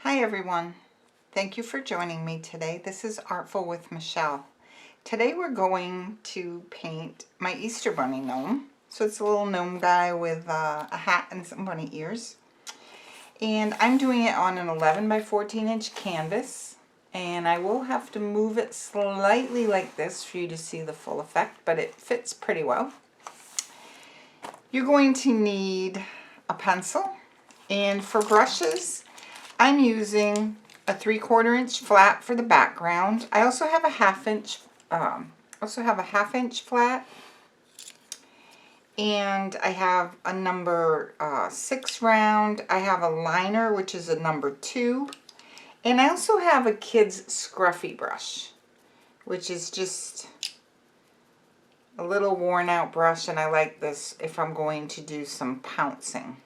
Hi everyone. Thank you for joining me today. This is Artful with Michelle. Today we're going to paint my Easter Bunny gnome. So it's a little gnome guy with a hat and some bunny ears. And I'm doing it on an 11 by 14 inch canvas. And I will have to move it slightly like this for you to see the full effect, but it fits pretty well. You're going to need a pencil, and for brushes I'm using a 3/4 inch flat for the background. I also have a half inch flat, and I have a number 6 round. I have a liner, which is a number 2, and I also have a kid's scruffy brush, which is just a little worn out brush, and I like this if I'm going to do some pouncing.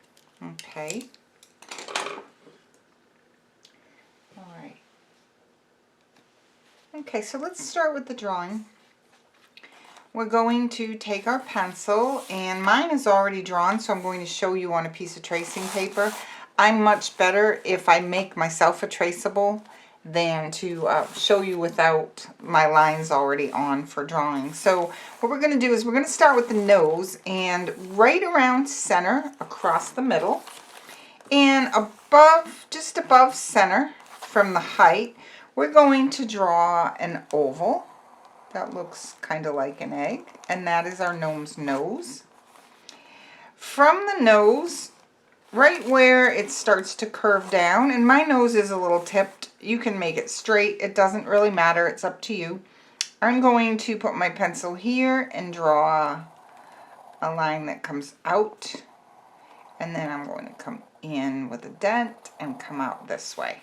Okay. Okay, so let's start with the drawing. We're going to take our pencil, and mine is already drawn, so I'm going to show you on a piece of tracing paper. I'm much better if I make myself a traceable than to show you without my lines already on for drawing. So what we're going to do is we're going to start with the nose, and right around center across the middle, and above, just above center from the height, we're going to draw an oval that looks kind of like an egg, and that is our gnome's nose. From the nose, right where it starts to curve down, and my nose is a little tipped, you can make it straight, it doesn't really matter, it's up to you. I'm going to put my pencil here and draw a line that comes out, and then I'm going to come in with a dent and come out this way.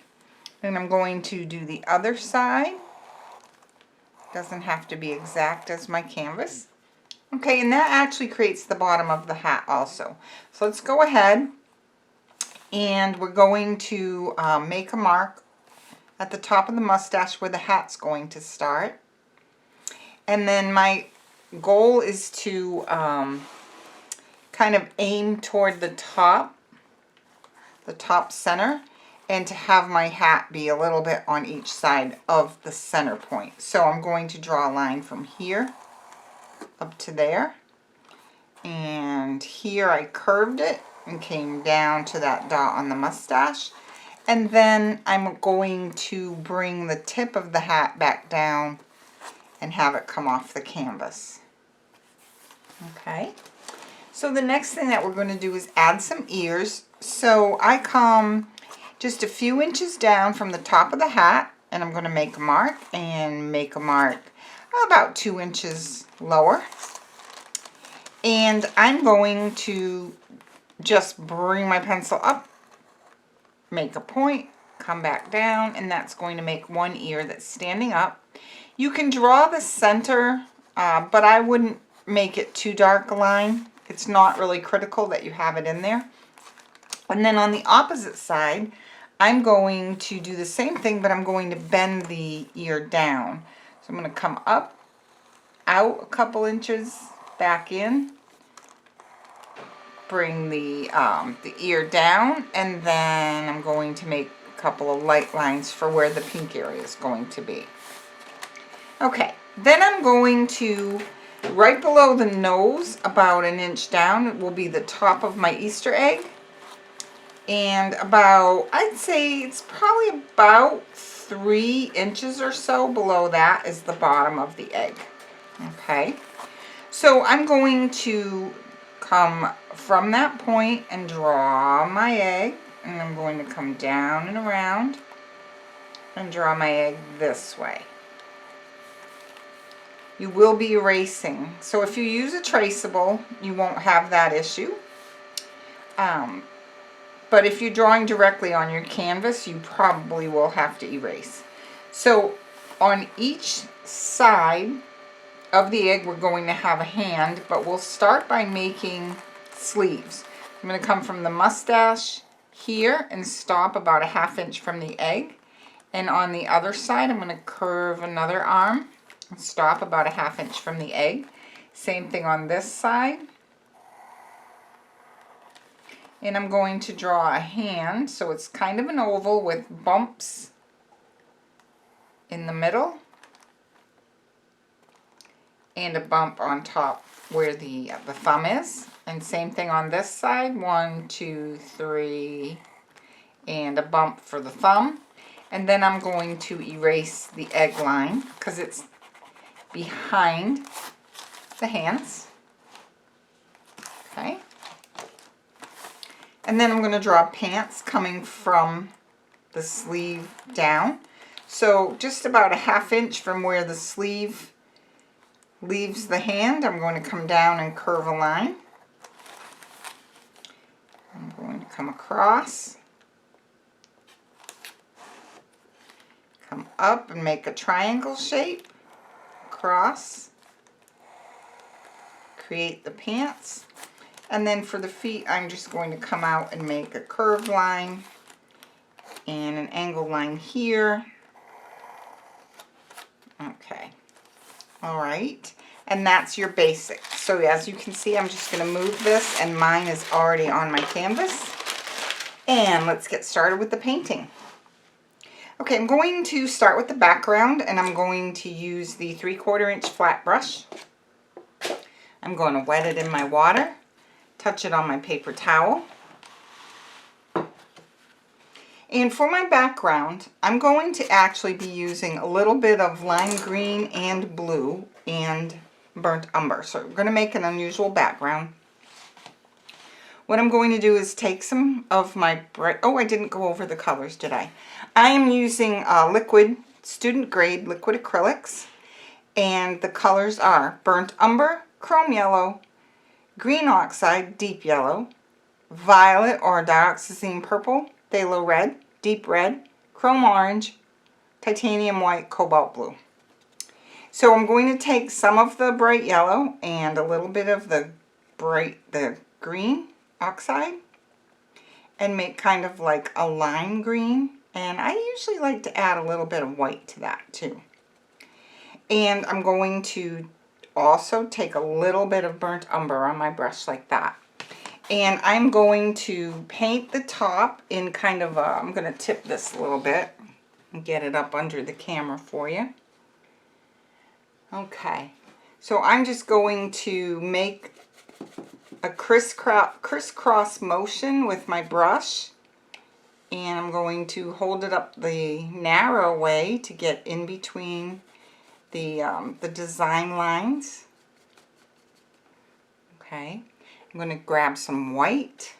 And I'm going to do the other side. Doesn't have to be exact as my canvas. Okay, and that actually creates the bottom of the hat also. So let's go ahead, and we're going to make a mark at the top of the mustache where the hat's going to start. And then my goal is to kind of aim toward the top center, and to have my hat be a little bit on each side of the center point. So I'm going to draw a line from here up to there, and here I curved it and came down to that dot on the mustache, and then I'm going to bring the tip of the hat back down and have it come off the canvas. Okay, so the next thing that we're going to do is add some ears. So I come just a few inches down from the top of the hat, and I'm going to make a mark, and make a mark about 2 inches lower. And I'm going to just bring my pencil up, make a point, come back down, and that's going to make one ear that's standing up. You can draw the center, but I wouldn't make it too dark a line. It's not really critical that you have it in there. And then on the opposite side, I'm going to do the same thing, but I'm going to bend the ear down. So I'm going to come up, out a couple inches, back in, bring the ear down, and then I'm going to make a couple of light lines for where the pink area is going to be. Okay, then I'm going to, right below the nose, about an inch down, will be the top of my Easter egg. And about, I'd say it's probably about 3 inches or so below that is the bottom of the egg. Okay, so I'm going to come from that point and draw my egg, and I'm going to come down and around and draw my egg this way. You will be erasing, so if you use a traceable, you won't have that issue. But if you're drawing directly on your canvas, you probably will have to erase. So on each side of the egg, we're going to have a hand, but we'll start by making sleeves. I'm going to come from the mustache here and stop about a ½ inch from the egg. And on the other side, I'm going to curve another arm and stop about a ½ inch from the egg. Same thing on this side. And I'm going to draw a hand, so it's kind of an oval with bumps in the middle and a bump on top where the thumb is. And same thing on this side, 1, 2, 3, and a bump for the thumb. And then I'm going to erase the egg line because it's behind the hands. Okay. And then I'm going to draw pants coming from the sleeve down. So just about a 1/2 inch from where the sleeve leaves the hand, I'm going to come down and curve a line. I'm going to come across, come up and make a triangle shape, across, create the pants. And then for the feet, I'm just going to come out and make a curved line and an angled line here. Okay. All right. And that's your basic. So as you can see, I'm just going to move this, and mine is already on my canvas. And let's get started with the painting. Okay, I'm going to start with the background, and I'm going to use the 3/4 inch flat brush. I'm going to wet it in my water, touch it on my paper towel. And for my background, I'm going to actually be using a little bit of lime green and blue and burnt umber. So we're going to make an unusual background. What I'm going to do is take some of my bright, oh, I didn't go over the colors, did I? I am using liquid, student grade liquid acrylics, and the colors are burnt umber, chrome yellow, green oxide, deep yellow, violet or dioxazine purple, phthalo red, deep red, chrome orange, titanium white, cobalt blue. So I'm going to take some of the bright yellow and a little bit of the green oxide and make kind of like a lime green. And I usually like to add a little bit of white to that too. And I'm going to also take a little bit of burnt umber on my brush like that. And I'm going to paint the top in kind of a, I'm going to tip this a little bit and get it up under the camera for you. Okay, so I'm just going to make a crisscross motion with my brush, and I'm going to hold it up the narrow way to get in between the design lines. Okay, I'm going to grab some white,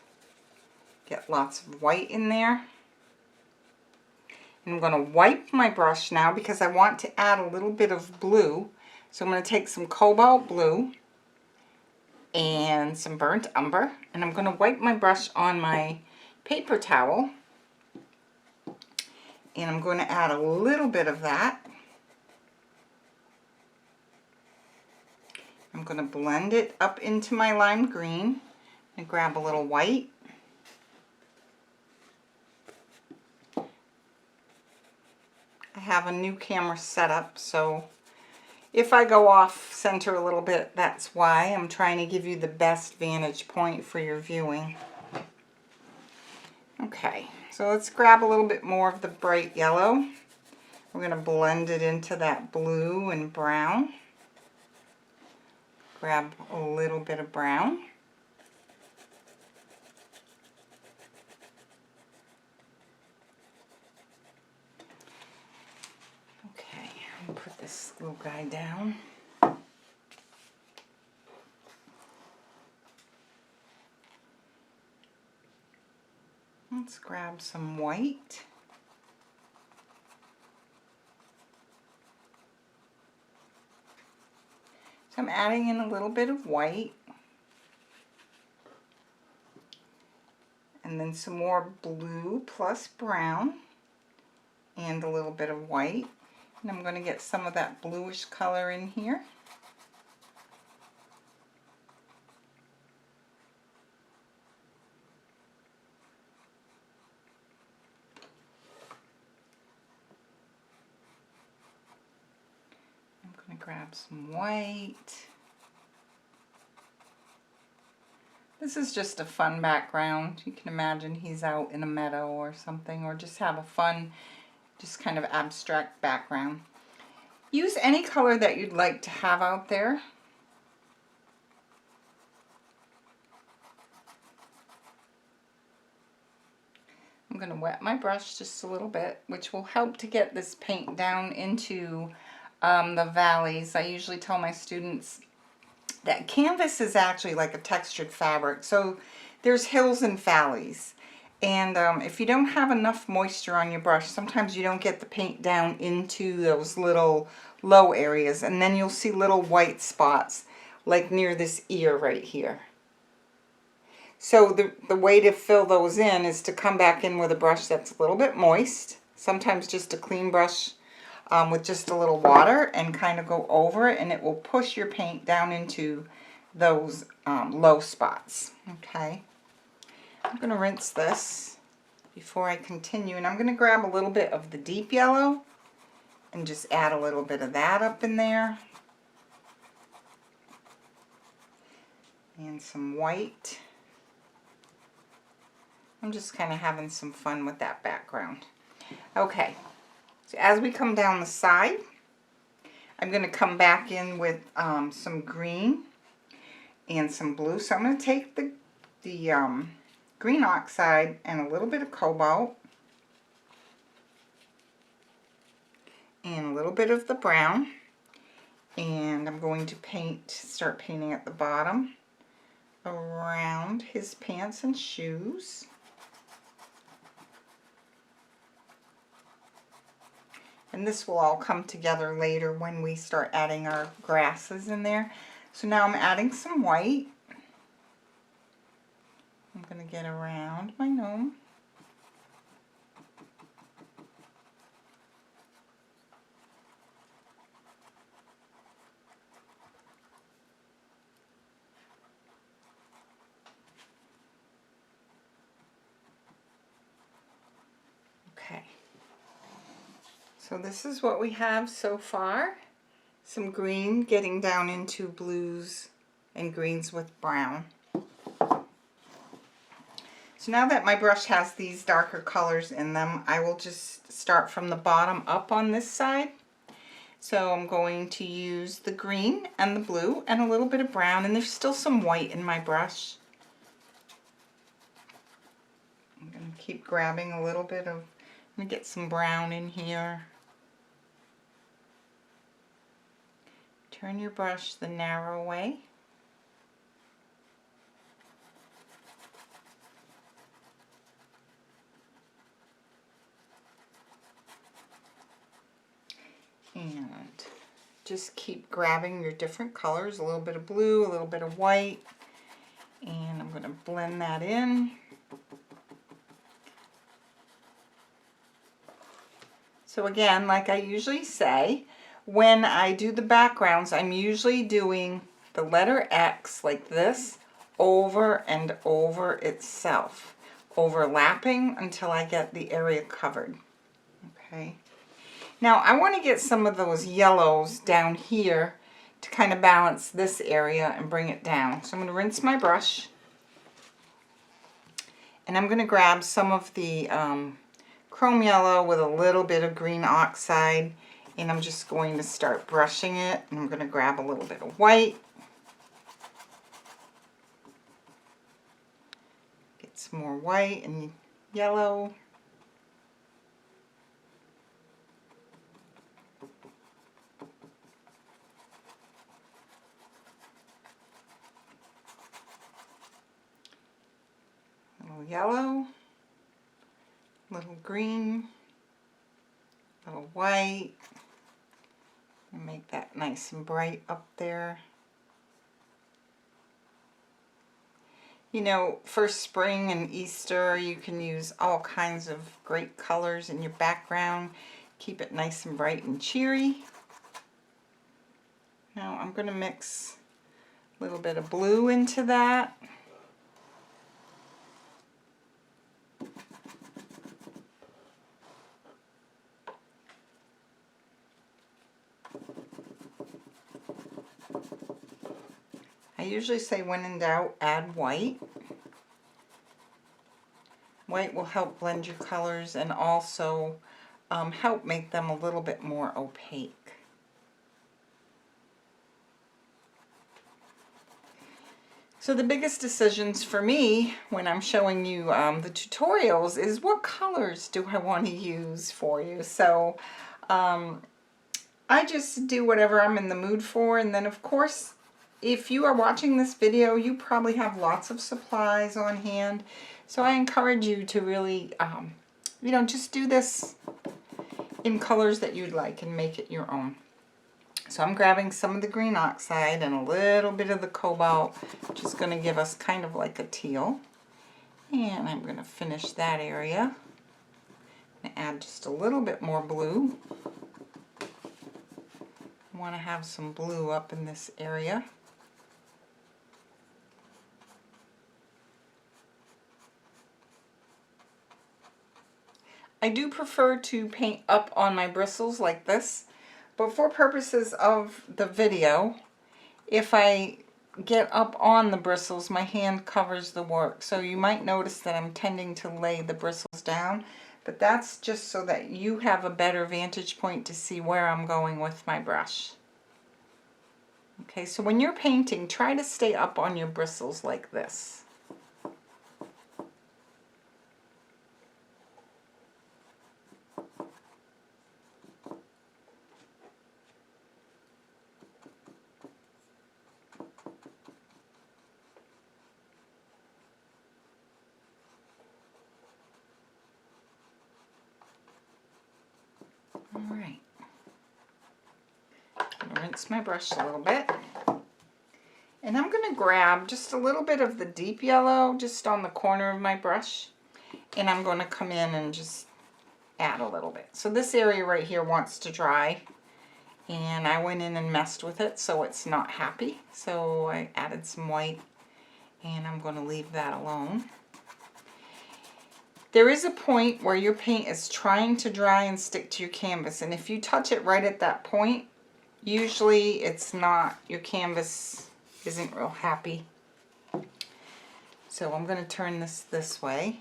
get lots of white in there. And I'm going to wipe my brush now because I want to add a little bit of blue. So I'm going to take some cobalt blue and some burnt umber, and I'm going to wipe my brush on my paper towel, and I'm going to add a little bit of that. I'm going to blend it up into my lime green and grab a little white. I have a new camera set up, so if I go off center a little bit, that's why. I'm trying to give you the best vantage point for your viewing. Okay, so let's grab a little bit more of the bright yellow. We're going to blend it into that blue and brown. Grab a little bit of brown. Okay, I'll put this little guy down. Let's grab some white. So I'm adding in a little bit of white. And then some more blue plus brown. And a little bit of white. And I'm going to get some of that bluish color in here. Grab some white. This is just a fun background. You can imagine he's out in a meadow or something, or just have a fun, just kind of abstract background. Use any color that you'd like to have out there. I'm going to wet my brush just a little bit, which will help to get this paint down into the valleys. I usually tell my students that canvas is actually like a textured fabric. So there's hills and valleys. And if you don't have enough moisture on your brush, sometimes you don't get the paint down into those little low areas. And then you'll see little white spots like near this ear right here. So the way to fill those in is to come back in with a brush that's a little bit moist. Sometimes just a clean brush with just a little water, and kind of go over it, and it will push your paint down into those low spots. Okay. I'm going to rinse this before I continue, and I'm going to grab a little bit of the deep yellow and just add a little bit of that up in there. And some white. I'm just kind of having some fun with that background. Okay, so as we come down the side, I'm going to come back in with some green and some blue. So I'm going to take the green oxide and a little bit of cobalt and a little bit of the brown, and I'm going to start painting at the bottom around his pants and shoes. And this will all come together later when we start adding our grasses in there. So now I'm adding some white. I'm going to get around my gnome. Okay. So this is what we have so far. Some green getting down into blues and greens with brown. So now that my brush has these darker colors in them, I will just start from the bottom up on this side. So I'm going to use the green and the blue and a little bit of brown, and there's still some white in my brush. I'm going to keep grabbing a little bit of, let me get some brown in here. Turn your brush the narrow way. And just keep grabbing your different colors, a little bit of blue, a little bit of white, and I'm going to blend that in. So again, like I usually say, when I do the backgrounds, I'm usually doing the letter X like this over and over itself, overlapping until I get the area covered. Okay. Now I want to get some of those yellows down here to kind of balance this area and bring it down. So I'm going to rinse my brush, and I'm going to grab some of the chrome yellow with a little bit of green oxide, and I'm just going to start brushing it, and I'm going to grab a little bit of white. Get some more white and yellow. Little yellow, little green, little white, and make that nice and bright up there. You know, for spring and Easter, you can use all kinds of great colors in your background. Keep it nice and bright and cheery. Now I'm going to mix a little bit of blue into that. I usually say when in doubt, add white. White will help blend your colors and also help make them a little bit more opaque. So the biggest decisions for me when I'm showing you the tutorials is what colors do I want to use for you. So I just do whatever I'm in the mood for, and then of course if you are watching this video you probably have lots of supplies on hand. So I encourage you to really you know, just do this in colors that you'd like and make it your own. So I'm grabbing some of the green oxide and a little bit of the cobalt, which is going to give us kind of like a teal. And I'm going to finish that area. And add just a little bit more blue. I want to have some blue up in this area. I do prefer to paint up on my bristles like this. But for purposes of the video, if I get up on the bristles, my hand covers the work. So you might notice that I'm tending to lay the bristles down, but that's just so that you have a better vantage point to see where I'm going with my brush. Okay, so when you're painting, try to stay up on your bristles like this. Alright, I'm going to rinse my brush a little bit. And I'm going to grab just a little bit of the deep yellow just on the corner of my brush. And I'm going to come in and just add a little bit. So this area right here wants to dry. And I went in and messed with it so it's not happy. So I added some white and I'm going to leave that alone. There is a point where your paint is trying to dry and stick to your canvas, and if you touch it right at that point, usually it's not, your canvas isn't real happy. So I'm going to turn this way,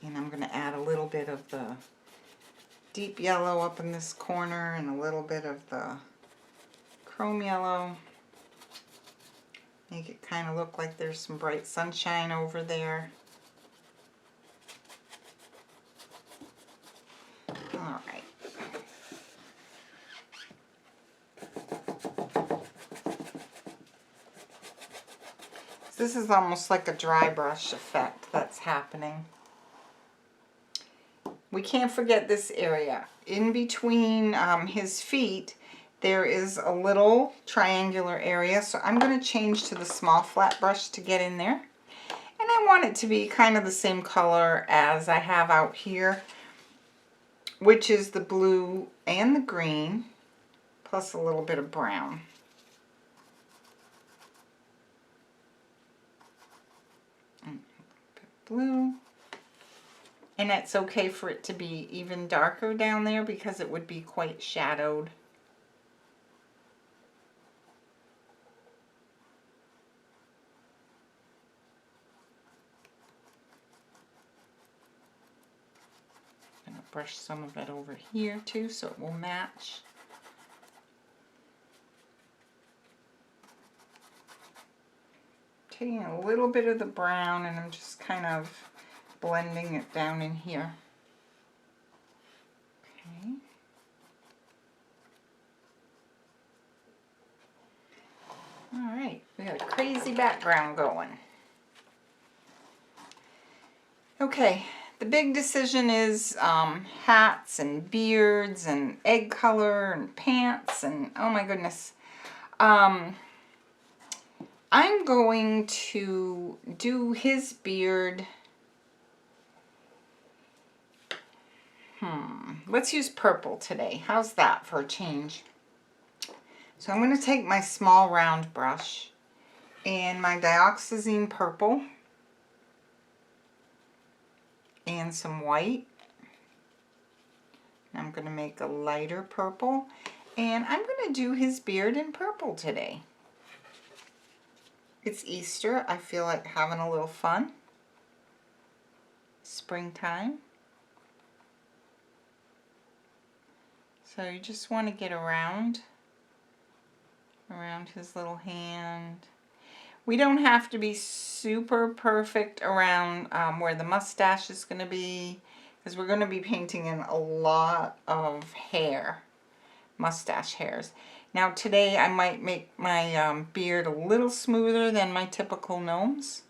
and I'm going to add a little bit of the deep yellow up in this corner and a little bit of the chrome yellow. Make it kind of look like there's some bright sunshine over there. Alright. This is almost like a dry brush effect that's happening. We can't forget this area. In between his feet, there is a little triangular area, so I'm going to change to the small flat brush to get in there. And I want it to be kind of the same color as I have out here, which is the blue and the green, plus a little bit of brown. Blue. And it's okay for it to be even darker down there because it would be quite shadowed. I'm going to brush some of it over here too so it will match. Taking a little bit of the brown and I'm just kind of blending it down in here. Okay. Alright, we got a crazy background going. Okay, the big decision is hats and beards and egg color and pants and oh my goodness. I'm going to do his beard. Let's use purple today. How's that for a change? So I'm going to take my small round brush and my Dioxazine Purple and some white. I'm going to make a lighter purple and I'm going to do his beard in purple today. It's Easter. I feel like having a little fun. springtime. So you just want to get around his little hand. We don't have to be super perfect around where the mustache is going to be, because we're going to be painting in a lot of hair, mustache hairs. Now today I might make my beard a little smoother than my typical gnomes.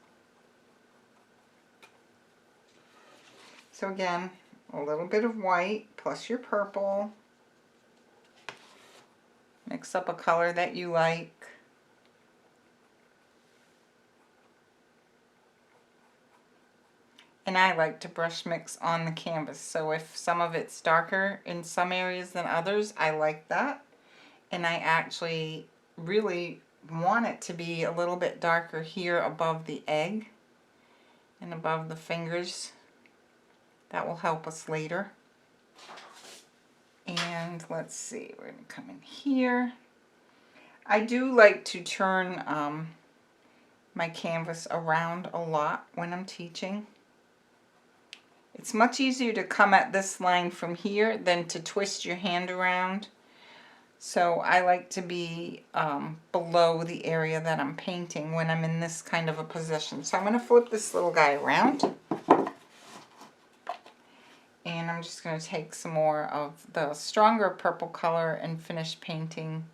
So again, a little bit of white plus your purple. Mix up a color that you like. And I like to brush mix on the canvas, so if some of it's darker in some areas than others, I like that. And I actually really want it to be a little bit darker here above the egg and above the fingers. That will help us later. And let's see, we're going to come in here. I do like to turn my canvas around a lot when I'm teaching. It's much easier to come at this line from here than to twist your hand around. So I like to be below the area that I'm painting when I'm in this kind of a position. So I'm going to flip this little guy around. And I'm just going to take some more of the stronger purple color and finish painting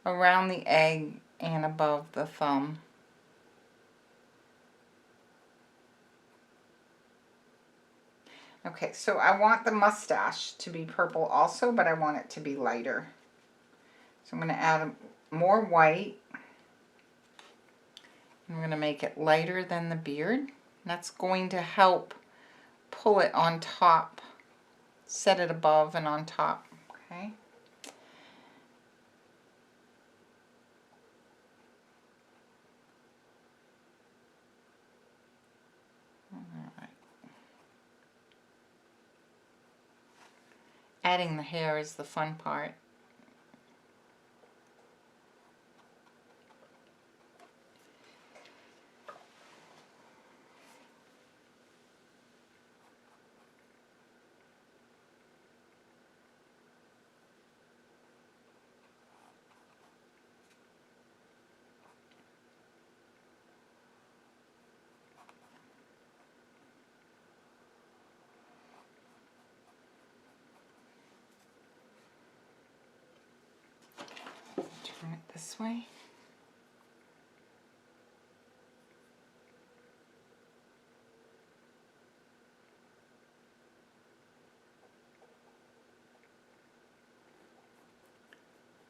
around the egg and above the thumb. Okay, so I want the mustache to be purple also, but I want it to be lighter. So I'm going to add more white. I'm going to make it lighter than the beard. That's going to help pull it on top, set it above and on top. Okay. Adding the hair is the fun part. Turn it this way.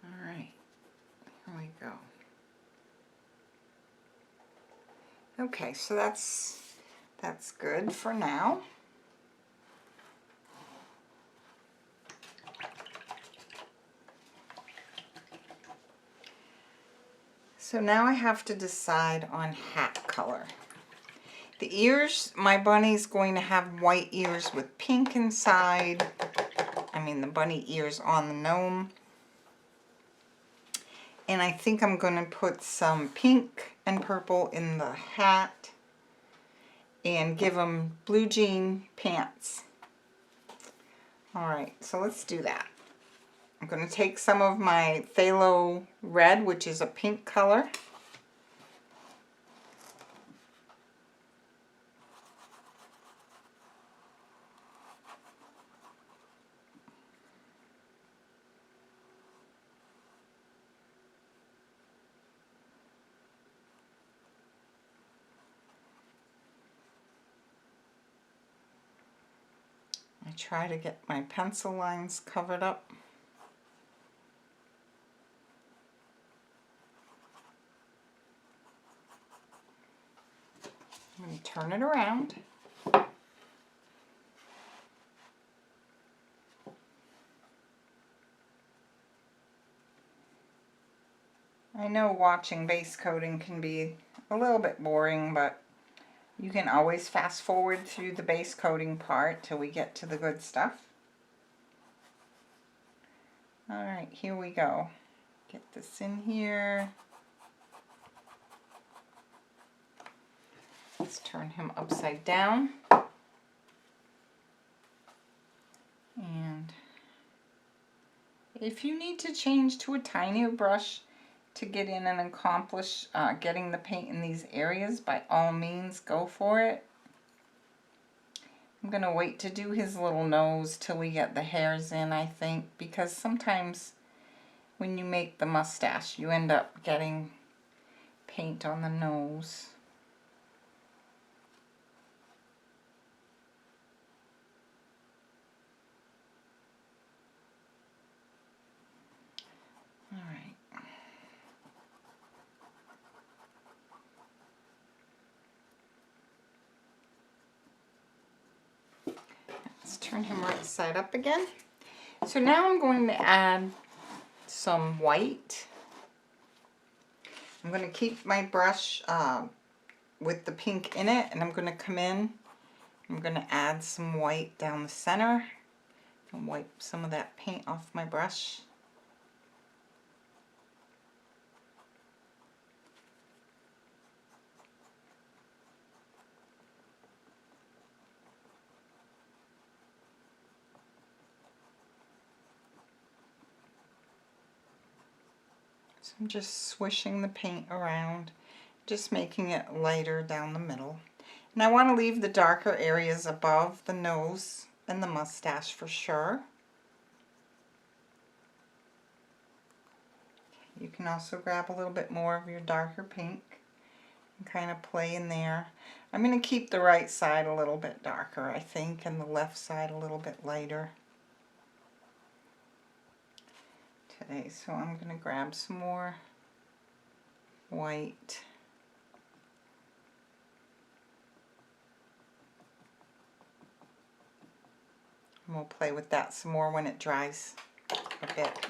All right, here we go. Okay, so that's good for now. So now I have to decide on hat color. The ears, my bunny's going to have white ears with pink inside. I mean the bunny ears on the gnome. And I think I'm going to put some pink and purple in the hat and give them blue jean pants. Alright, so let's do that. I'm going to take some of my Phthalo Red, which is a pink color. I try to get my pencil lines covered up. I'm going to turn it around. I know watching base coating can be a little bit boring, but you can always fast forward through the base coating part till we get to the good stuff. Alright, here we go. Get this in here. Let's turn him upside down. If you need to change to a tinier brush to get in and accomplish getting the paint in these areas, by all means go for it. I'm going to wait to do his little nose till we get the hairs in, I think, because sometimes when you make the mustache you end up getting paint on the nose. All right. Let's turn him right side up again. So now I'm going to add some white. I'm going to keep my brush with the pink in it, and I'm going to come in. I'm going to add some white down the center and wipe some of that paint off my brush. So I'm just swishing the paint around, just making it lighter down the middle. And I want to leave the darker areas above the nose and the mustache for sure. You can also grab a little bit more of your darker pink and kind of play in there. I'm going to keep the right side a little bit darker, I think, and the left side a little bit lighter today. So I'm going to grab some more white. And we'll play with that some more when it dries a bit.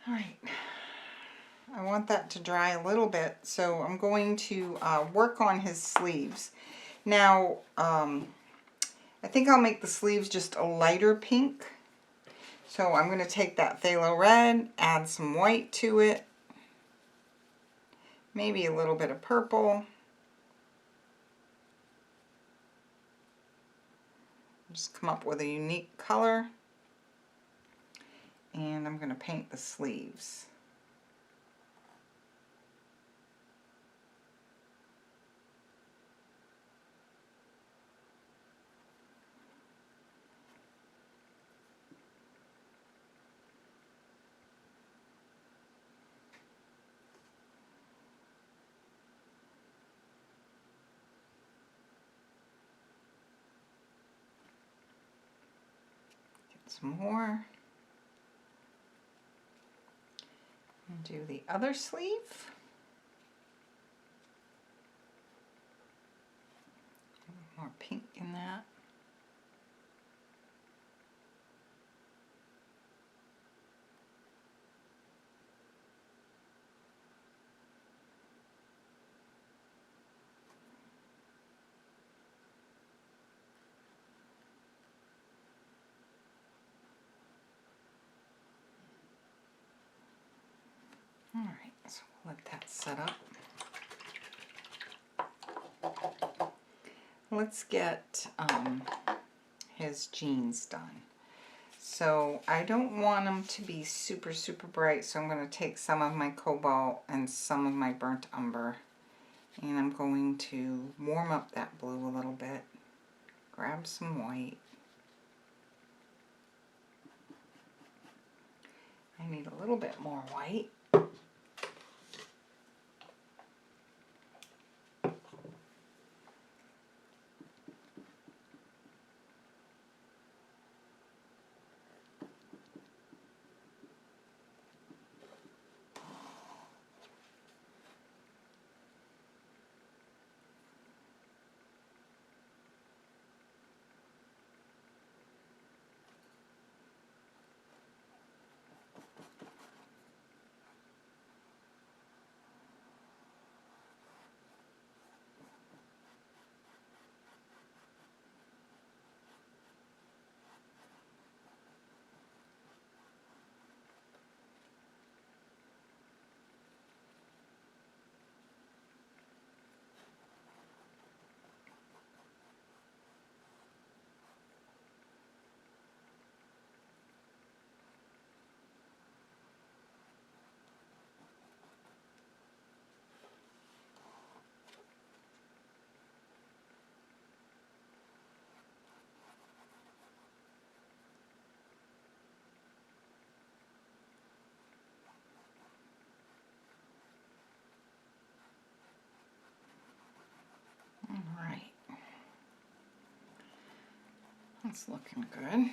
Alright, I want that to dry a little bit, so I'm going to work on his sleeves. Now, I think I'll make the sleeves just a lighter pink. So I'm going to take that Phthalo Red, add some white to it, maybe a little bit of purple. Just come up with a unique color. And I'm going to paint the sleeves. Get some more. And do the other sleeve. More pink in that. All right, so we'll let that set up. Let's get his jeans done. So I don't want them to be super, super bright, so I'm going to take some of my cobalt and some of my burnt umber, and I'm going to warm up that blue a little bit. Grab some white. I need a little bit more white. That's looking good.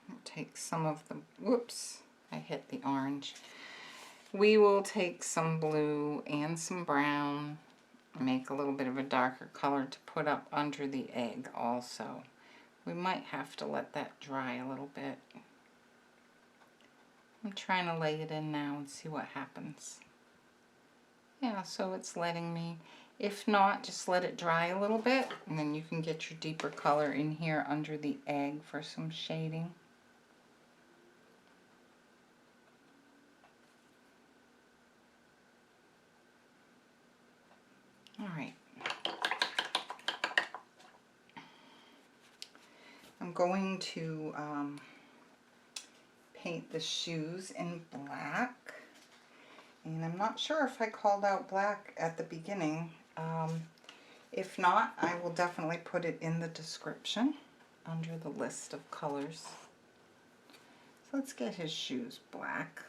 I'll take some of the, whoops, I hit the orange. We will take some blue and some brown, make a little bit of a darker color to put up under the egg also. We might have to let that dry a little bit. I'm trying to lay it in now and see what happens. Yeah, so it's letting me. If not, just let it dry a little bit, and then you can get your deeper color in here under the egg for some shading. All right. I'm going to paint the shoes in black. And I'm not sure if I called out black at the beginning. If not, I will definitely put it in the description under the list of colors. So let's get his shoes black.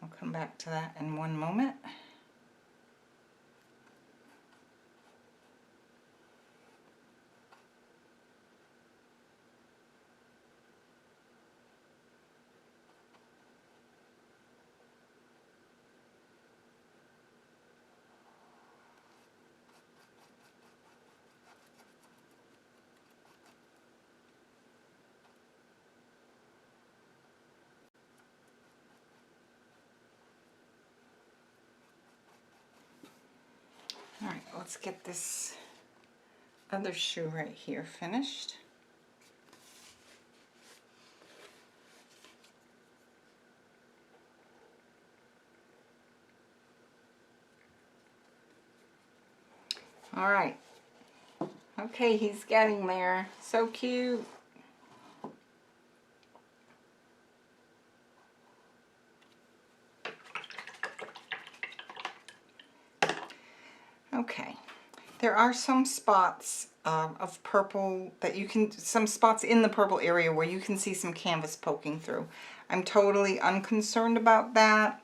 I'll come back to that in one moment. All right, let's get this other shoe right here finished. All right. Okay, he's getting there. So cute. Okay. There are some spots of purple that you can, some spots in the purple area where you can see some canvas poking through. I'm totally unconcerned about that.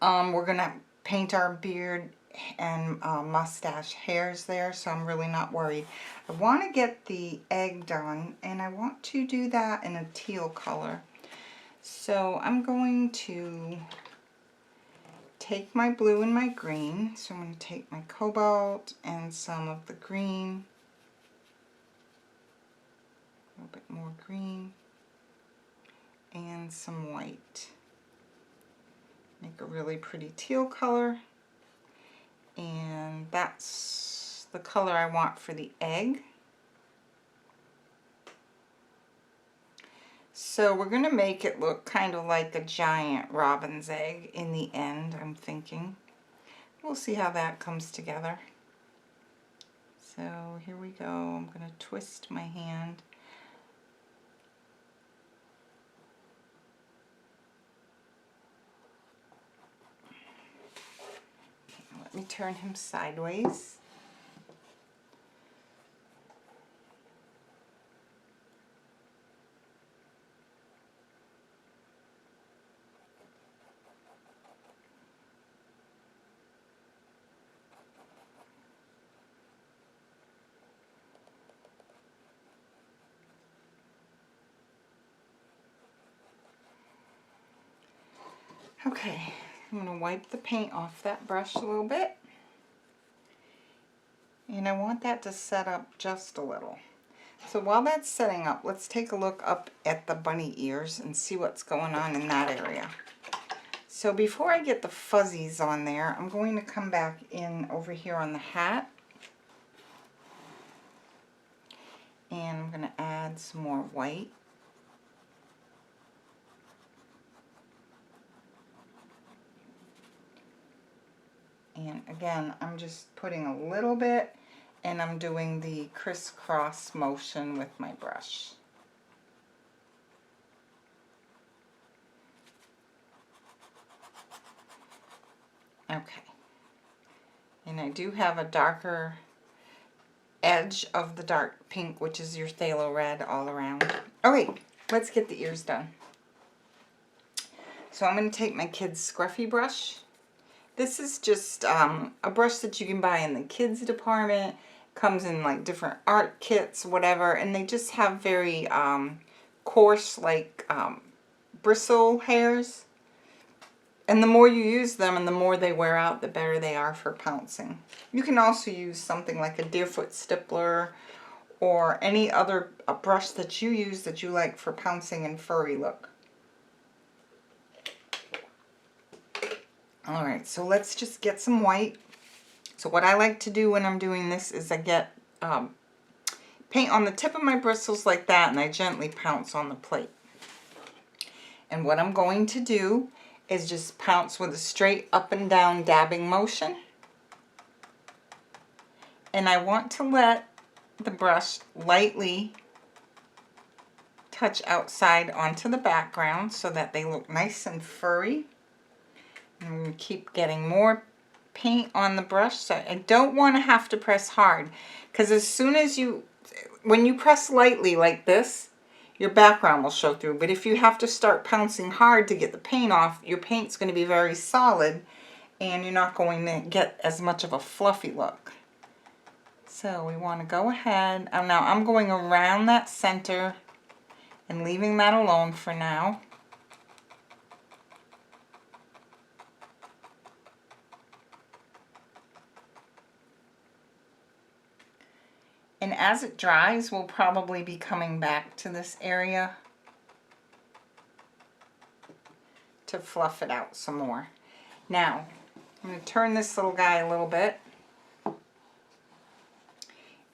We're going to paint our beard and mustache hairs there, so I'm really not worried. I want to get the egg done, and I want to do that in a teal color. So I'm going to take my blue and my green. So I'm going to take my cobalt and some of the green, a little bit more green, and some white. Make a really pretty teal color. And that's the color I want for the egg. So we're going to make it look kind of like a giant robin's egg in the end, I'm thinking. We'll see how that comes together. So here we go. I'm going to twist my hand. Let me turn him sideways. Okay, I'm going to wipe the paint off that brush a little bit. And I want that to set up just a little. So while that's setting up, let's take a look up at the bunny ears and see what's going on in that area. So before I get the fuzzies on there, I'm going to come back in over here on the hat. And I'm going to add some more white. And again, I'm just putting a little bit, and I'm doing the crisscross motion with my brush. Okay. And I do have a darker edge of the dark pink, which is your Phthalo Red all around. Okay, let's get the ears done. So I'm going to take my kid's scruffy brush. This is just a brush that you can buy in the kids department. Comes in like different art kits, whatever, and they just have very coarse, like bristle hairs. And the more you use them and the more they wear out, the better they are for pouncing. You can also use something like a deerfoot stippler or any other brush that you use that you like for pouncing and furry look. Alright, so let's just get some white. So what I like to do when I'm doing this is I get paint on the tip of my bristles like that, and I gently pounce on the plate. And what I'm going to do is just pounce with a straight up and down dabbing motion. And I want to let the brush lightly touch outside onto the background so that they look nice and furry. And I'm going to keep getting more paint on the brush. So I don't want to have to press hard, because as soon as when you press lightly like this, your background will show through. But if you have to start pouncing hard to get the paint off, your paint's going to be very solid and you're not going to get as much of a fluffy look. So we want to go ahead. Now I'm going around that center and leaving that alone for now. And as it dries, we'll probably be coming back to this area to fluff it out some more. Now, I'm going to turn this little guy a little bit.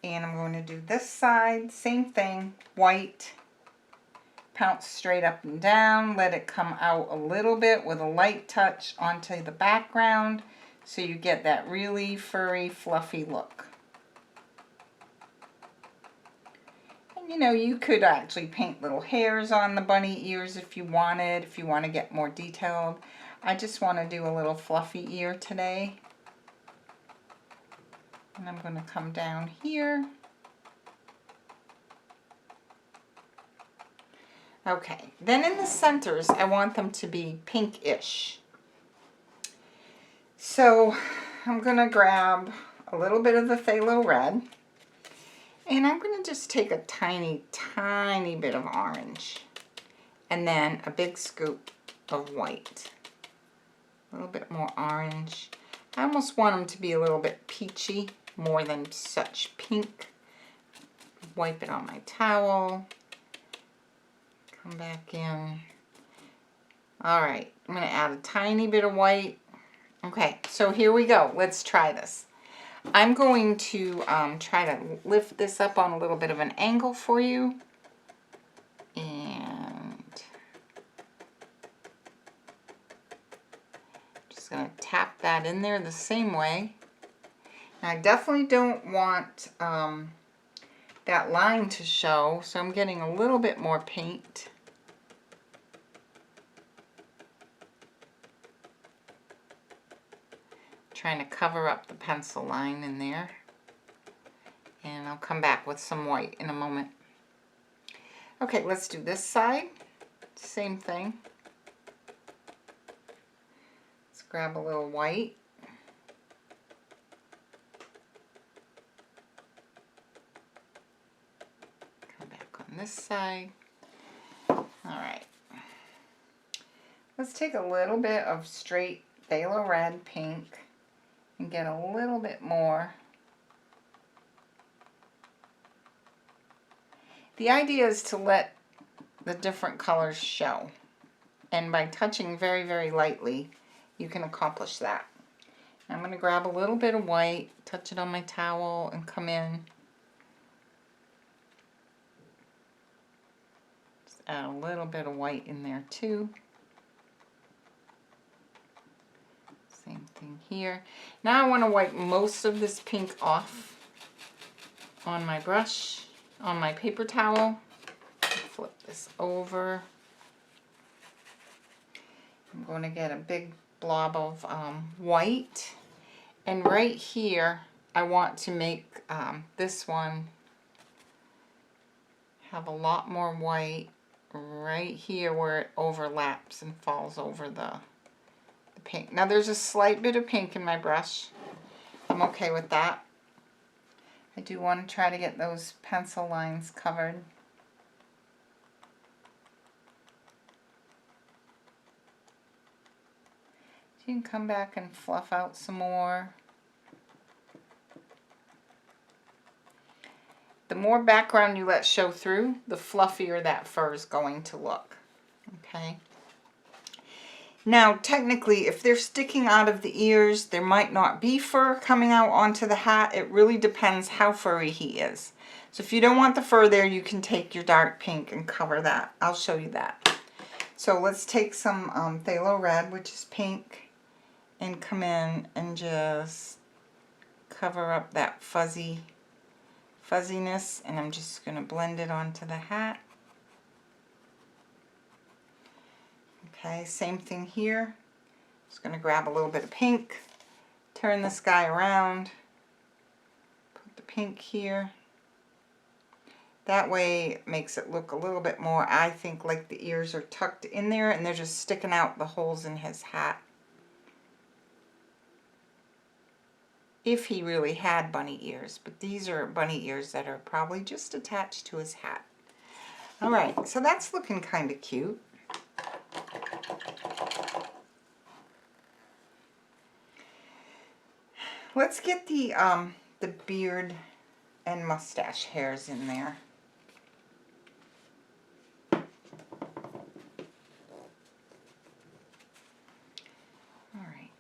And I'm going to do this side, same thing, white, pounce straight up and down, let it come out a little bit with a light touch onto the background so you get that really furry, fluffy look. You know, you could actually paint little hairs on the bunny ears if you wanted, if you want to get more detailed. I just want to do a little fluffy ear today. And I'm going to come down here. Okay, then in the centers, I want them to be pinkish. So I'm going to grab a little bit of the Phthalo Red. And I'm going to just take a tiny, tiny bit of orange. And then a big scoop of white. A little bit more orange. I almost want them to be a little bit peachy, more than such pink. Wipe it on my towel. Come back in. Alright, I'm going to add a tiny bit of white. Okay, so here we go. Let's try this. I'm going to try to lift this up on a little bit of an angle for you. And just going to tap that in there the same way. Now, I definitely don't want that line to show, so I'm getting a little bit more paint. Trying to cover up the pencil line in there. And I'll come back with some white in a moment. Okay, let's do this side. Same thing. Let's grab a little white. Come back on this side. Alright. Let's take a little bit of straight Phthalo Red pink and get a little bit more. The idea is to let the different colors show. And by touching very, very lightly, you can accomplish that. I'm going to grab a little bit of white, touch it on my towel, and come in. Just add a little bit of white in there too. Same thing here. Now I want to wipe most of this pink off on my brush, on my paper towel. Flip this over. I'm going to get a big blob of white, And right here, I want to make this one have a lot more white right here where it overlaps and falls over the pink. Now there's a slight bit of pink in my brush. I'm okay with that. I do want to try to get those pencil lines covered. You can come back and fluff out some more. The more background you let show through, the fluffier that fur is going to look. Okay. Now, technically, if they're sticking out of the ears, there might not be fur coming out onto the hat. It really depends how furry he is. So if you don't want the fur there, you can take your dark pink and cover that. I'll show you that. So let's take some Phthalo Red, which is pink, and come in and just cover up that fuzziness, and I'm just going to blend it onto the hat. Okay, same thing here. Just going to grab a little bit of pink, turn this guy around, put the pink here. That way it makes it look a little bit more, I think, like the ears are tucked in there and they're just sticking out the holes in his hat. If he really had bunny ears, but these are bunny ears that are probably just attached to his hat. All right, so that's looking kind of cute. Let's get the beard and mustache hairs in there. All right.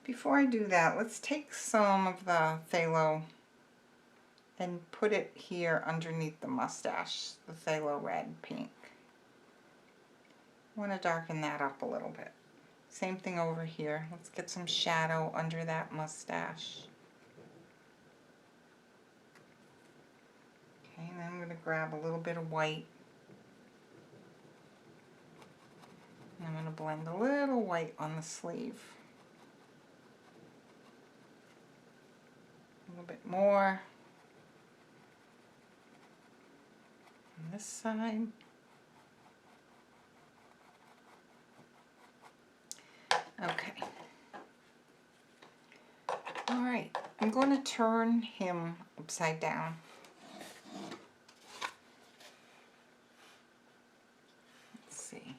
Before I do that, let's take some of the phthalo and put it here underneath the mustache, the phthalo red pink. I want to darken that up a little bit. Same thing over here. Let's get some shadow under that mustache. Okay, and then I'm going to grab a little bit of white. And I'm going to blend a little white on the sleeve. A little bit more on this side. Okay. All right, I'm going to turn him upside down. Let's see.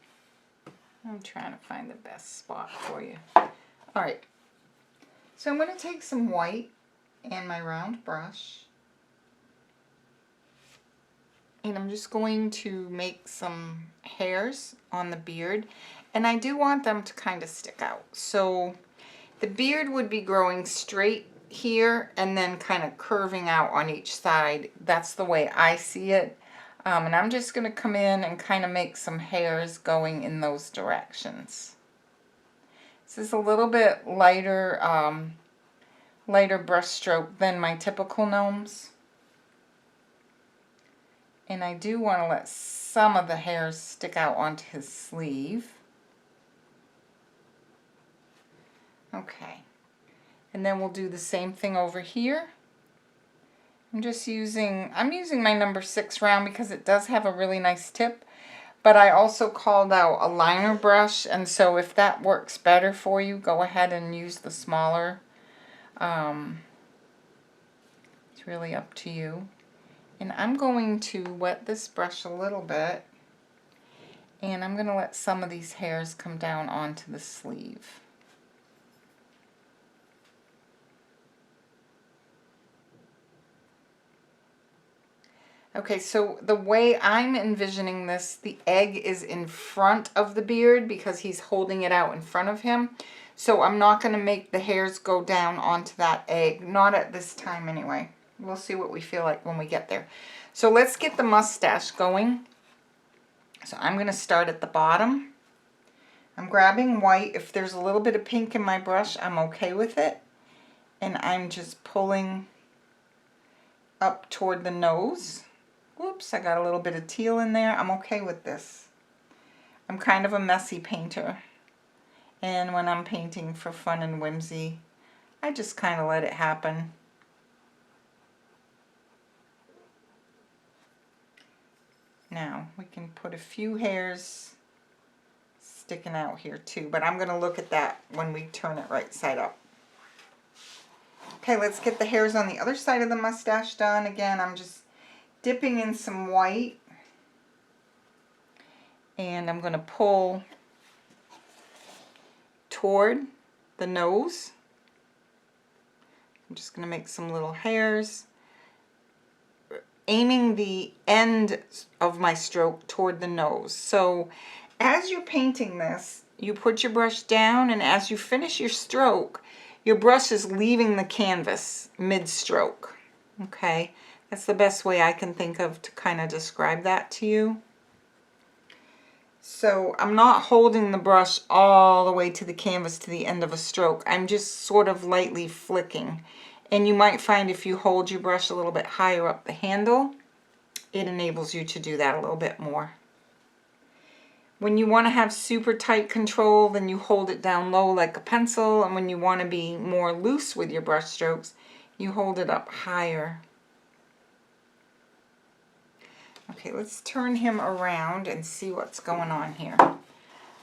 I'm trying to find the best spot for you. All right. So I'm going to take some white and my round brush. And I'm just going to make some hairs on the beard. And I do want them to kind of stick out. So the beard would be growing straight here and then kind of curving out on each side. That's the way I see it. And I'm just going to come in and kind of make some hairs going in those directions. This is a little bit lighter, lighter brush stroke than my typical gnomes. And I do want to let some of the hairs stick out onto his sleeve. Okay. And then we'll do the same thing over here. I'm using my number 6 round because it does have a really nice tip. But I also called out a liner brush, and so if that works better for you, go ahead and use the smaller. It's really up to you. And I'm going to wet this brush a little bit, and I'm going to let some of these hairs come down onto the sleeve. Okay, so the way I'm envisioning this, the egg is in front of the beard because he's holding it out in front of him. So I'm not going to make the hairs go down onto that egg, not at this time anyway. We'll see what we feel like when we get there. So let's get the mustache going. So I'm going to start at the bottom. I'm grabbing white. If there's a little bit of pink in my brush, I'm okay with it. And I'm just pulling up toward the nose. Whoops, I got a little bit of teal in there. I'm okay with this. I'm kind of a messy painter. And when I'm painting for fun and whimsy, I just kind of let it happen. Now we can put a few hairs sticking out here too, but I'm going to look at that when we turn it right side up. Okay, let's get the hairs on the other side of the mustache done. Again, I'm just dipping in some white, and I'm going to pull toward the nose. I'm just going to make some little hairs, aiming the end of my stroke toward the nose. So as you're painting this, you put your brush down, and as you finish your stroke, your brush is leaving the canvas mid-stroke. Okay, that's the best way I can think of to kind of describe that to you. So I'm not holding the brush all the way to the canvas to the end of a stroke. I'm just sort of lightly flicking. And you might find if you hold your brush a little bit higher up the handle, it enables you to do that a little bit more. When you want to have super tight control, then you hold it down low like a pencil, and when you want to be more loose with your brush strokes, you hold it up higher. Okay, let's turn him around and see what's going on here.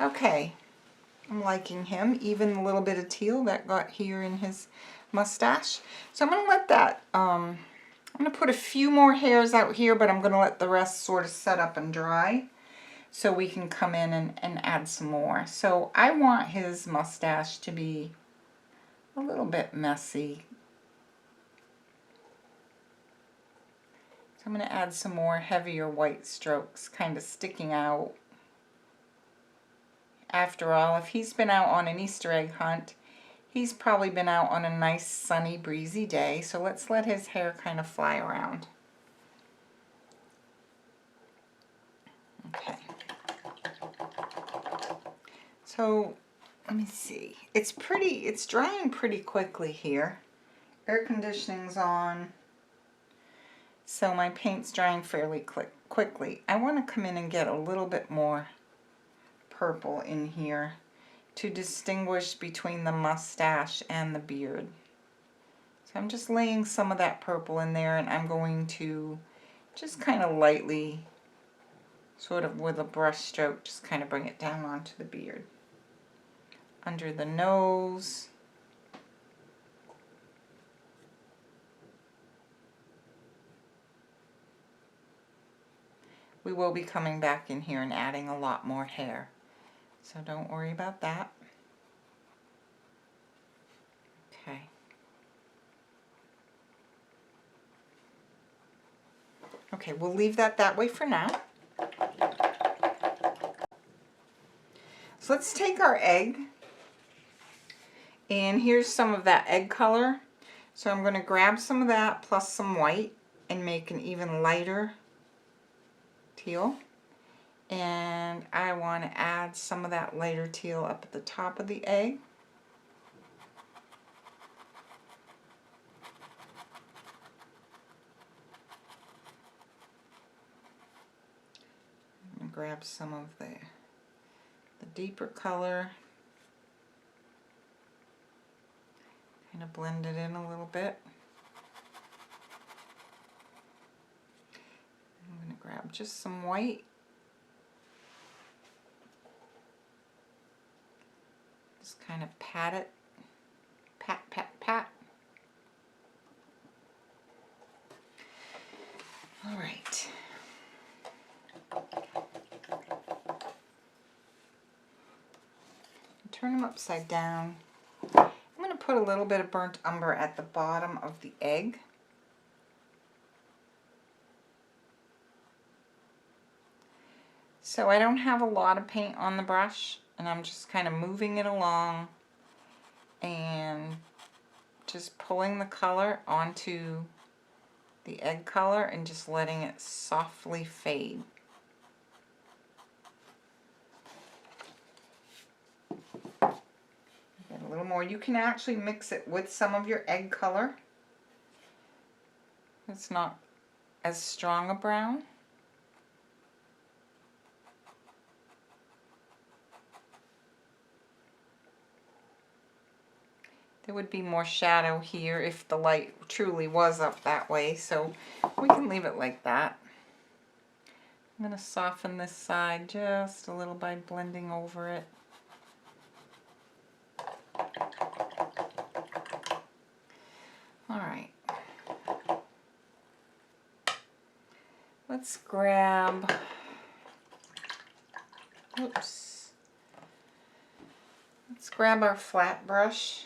Okay, I'm liking him, even a little bit of teal that got here in his mustache. So I'm going to let that, I'm going to put a few more hairs out here, but I'm going to let the rest sort of set up and dry, so we can come in and add some more. So I want his mustache to be a little bit messy. So I'm going to add some more heavier white strokes kind of sticking out. After all, if he's been out on an Easter egg hunt, he's probably been out on a nice sunny breezy day. So let's let his hair kind of fly around. Okay. So let me see. It's drying pretty quickly here. Air conditioning's on. So my paint's drying fairly quickly. I want to come in and get a little bit more purple in here to distinguish between the mustache and the beard. So I'm just laying some of that purple in there, and I'm going to just kind of lightly, sort of with a brush stroke, just kind of bring it down onto the beard. Under the nose. We will be coming back in here and adding a lot more hair, so don't worry about that. Okay. Okay, we'll leave that way for now. So let's take our egg, and here's some of that egg color. So I'm going to grab some of that plus some white and make an even lighter teal. And I want to add some of that lighter teal up at the top of the egg. And grab some of the deeper color. Kind of blend it in a little bit. I'm going to grab just some white. Just kind of pat it. Pat, pat, pat. All right. Turn them upside down. I'm going to put a little bit of burnt umber at the bottom of the egg. So I don't have a lot of paint on the brush, and I'm just kind of moving it along and just pulling the color onto the egg color and just letting it softly fade. Get a little more. You can actually mix it with some of your egg color. It's not as strong a brown. There would be more shadow here if the light truly was up that way, so we can leave it like that. I'm going to soften this side just a little by blending over it. All right. Let's grab, oops. Let's grab our flat brush,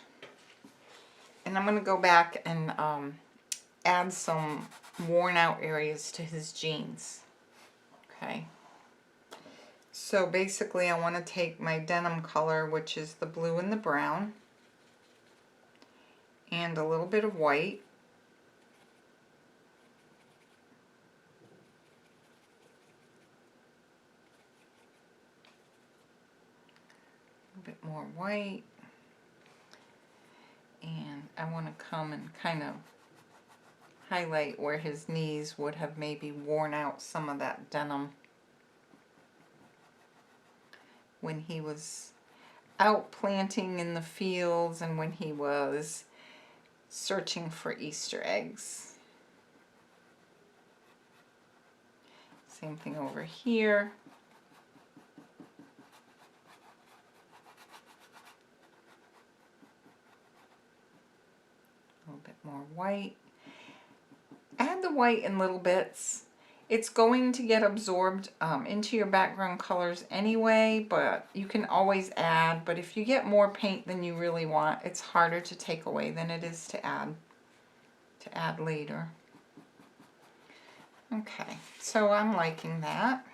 and I'm going to go back and add some worn out areas to his jeans. Okay. So basically I want to take my denim color, which is the blue and the brown, and a little bit of white. A bit more white. And I want to come and kind of highlight where his knees would have maybe worn out some of that denim when he was out planting in the fields and when he was searching for Easter eggs. Same thing over here. A little bit more white. Add the white in little bits. It's going to get absorbed into your background colors anyway, but you can always add. But if you get more paint than you really want, it's harder to take away than it is to add later. Okay, so I'm liking that.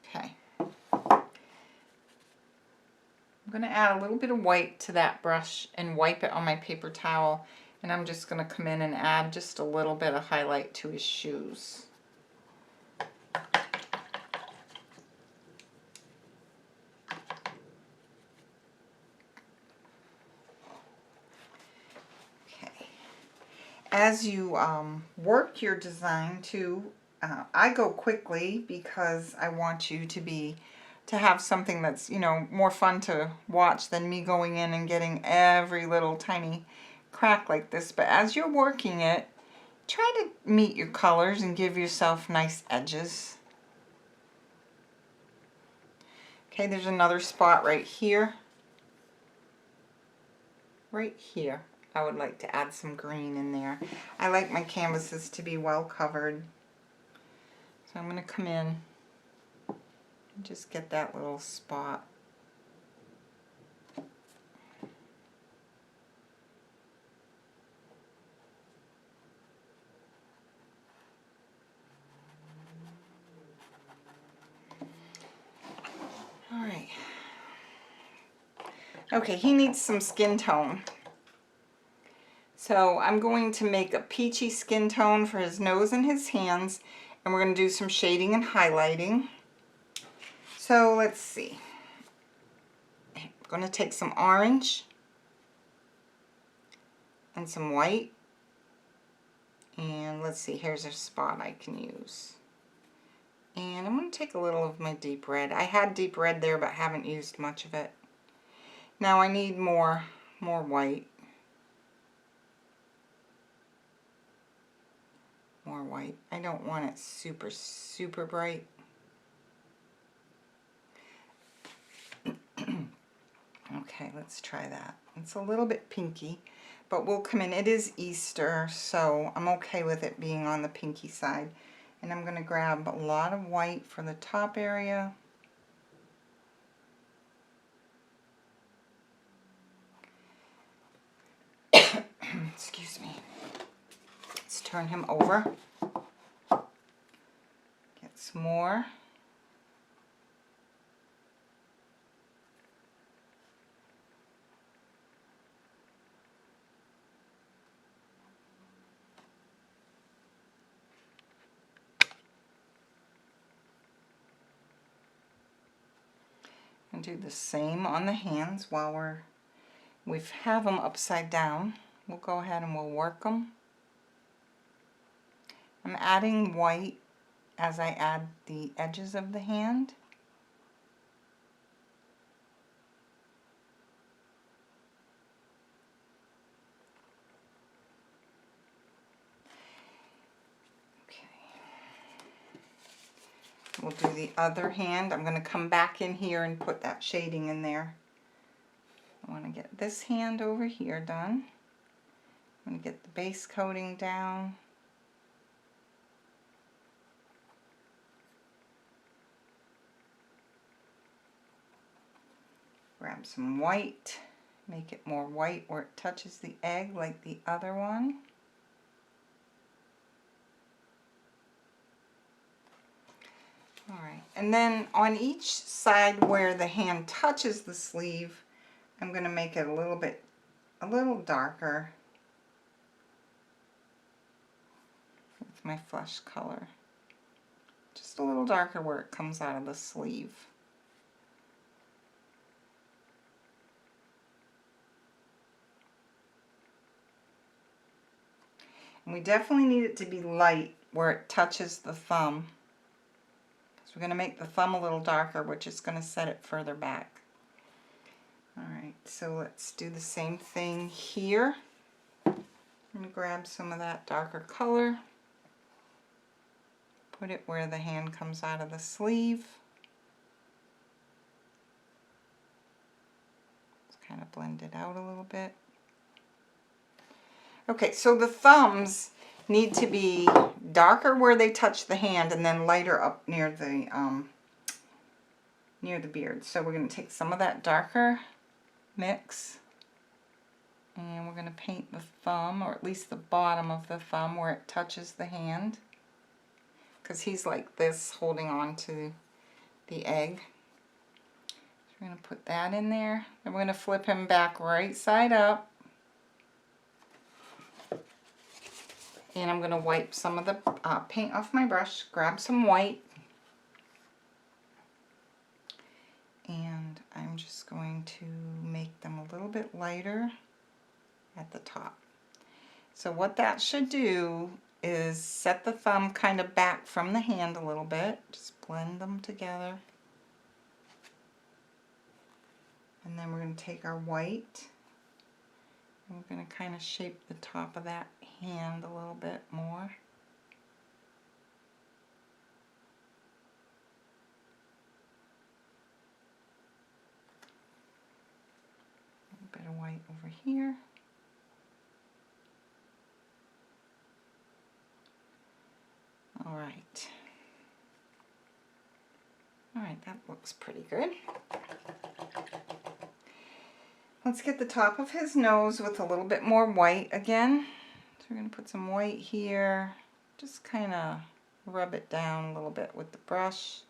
Okay. I'm going to add a little bit of white to that brush and wipe it on my paper towel, and I'm just going to come in and add just a little bit of highlight to his shoes. Okay. As you work your design too, I go quickly because I want you to have something that's, you know, more fun to watch than me going in and getting every little tiny crack like this. But as you're working it, try to meet your colors and give yourself nice edges. Okay, there's another spot right here. Right here. I would like to add some green in there. I like my canvases to be well covered. So I'm going to come in and just get that little spot. Alright. Okay, he needs some skin tone. So I'm going to make a peachy skin tone for his nose and his hands, and we're going to do some shading and highlighting. So let's see. I'm going to take some orange and some white, and let's see, here's a spot I can use. And I'm going to take a little of my deep red. I had deep red there but haven't used much of it. Now I need more white. More white. I don't want it super, super bright. Okay, let's try that. It's a little bit pinky, but we'll come in. It is Easter, so I'm okay with it being on the pinky side. And I'm going to grab a lot of white for the top area. Excuse me. Let's turn him over. Get some more. And do the same on the hands while we have them upside down. We'll go ahead and we'll work them. I'm adding white as I add the edges of the hand. We'll do the other hand. I'm going to come back in here and put that shading in there. I want to get this hand over here done. I'm going to get the base coating down. Grab some white. Make it more white where it touches the egg like the other one. Alright, and then on each side where the hand touches the sleeve, I'm going to make it a little darker with my flesh color. Just a little darker where it comes out of the sleeve. And we definitely need it to be light where it touches the thumb. Because we're going to make the thumb a little darker, which is going to set it further back. Alright, so let's do the same thing here. I'm going to grab some of that darker color. Put it where the hand comes out of the sleeve. Let's kind of blend it out a little bit. Okay, so the thumbs need to be darker where they touch the hand and then lighter up near the beard. So we're going to take some of that darker mix and we're going to paint the thumb, or at least the bottom of the thumb where it touches the hand, because he's like this holding on to the egg. So we're going to put that in there. Then we're going to flip him back right side up. And I'm going to wipe some of the paint off my brush, grab some white, and I'm just going to make them a little bit lighter at the top. So what that should do is set the thumb kind of back from the hand a little bit. Just blend them together. And then we're going to take our white and we're going to kind of shape the top of that hand a little bit more. A bit of white over here. All right. All right, that looks pretty good. Let's get the top of his nose with a little bit more white again. So we're going to put some white here, just kind of rub it down a little bit with the brush.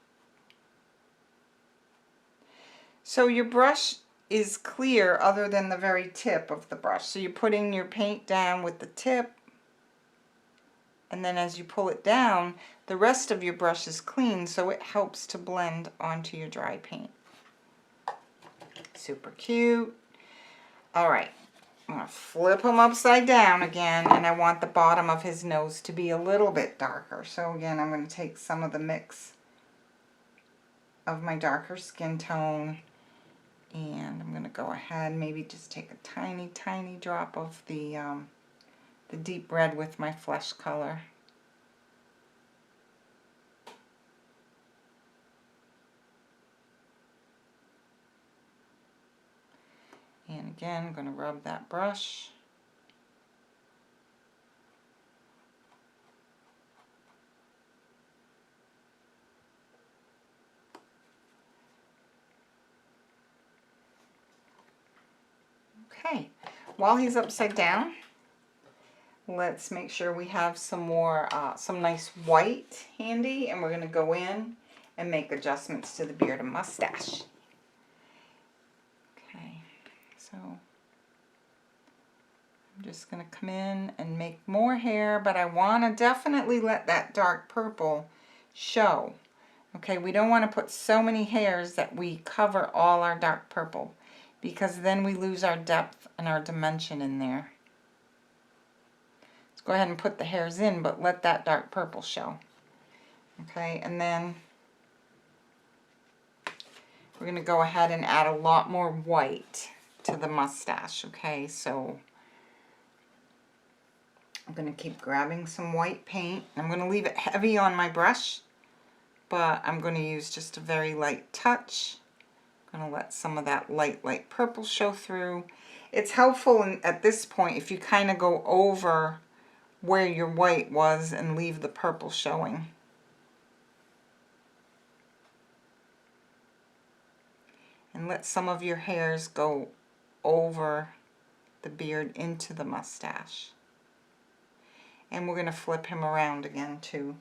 So your brush is clear other than the very tip of the brush. So you're putting your paint down with the tip, and then as you pull it down, the rest of your brush is clean, so it helps to blend onto your dry paint. Super cute. Alright, I'm going to flip him upside down again, and I want the bottom of his nose to be a little bit darker. So again, I'm going to take some of the mix of my darker skin tone, and I'm going to go ahead, maybe just take a tiny, tiny drop of the deep red with my flesh color. And again, I'm going to rub that brush. Okay, while he's upside down, let's make sure we have some more, some nice white handy, and we're going to go in and make adjustments to the beard and mustache. Okay, so I'm just going to come in and make more hair, but I want to definitely let that dark purple show. Okay, we don't want to put so many hairs that we cover all our dark purple, because then we lose our depth and our dimension in there. Let's go ahead and put the hairs in, but let that dark purple show. Okay, and then we're going to go ahead and add a lot more white to the mustache. Okay, so I'm going to keep grabbing some white paint. I'm going to leave it heavy on my brush, but I'm going to use just a very light touch. I'm going to let some of that light purple show through. It's helpful at this point if you kind of go over where your white was and leave the purple showing. And let some of your hairs go over the beard into the mustache. And we're going to flip him around again too.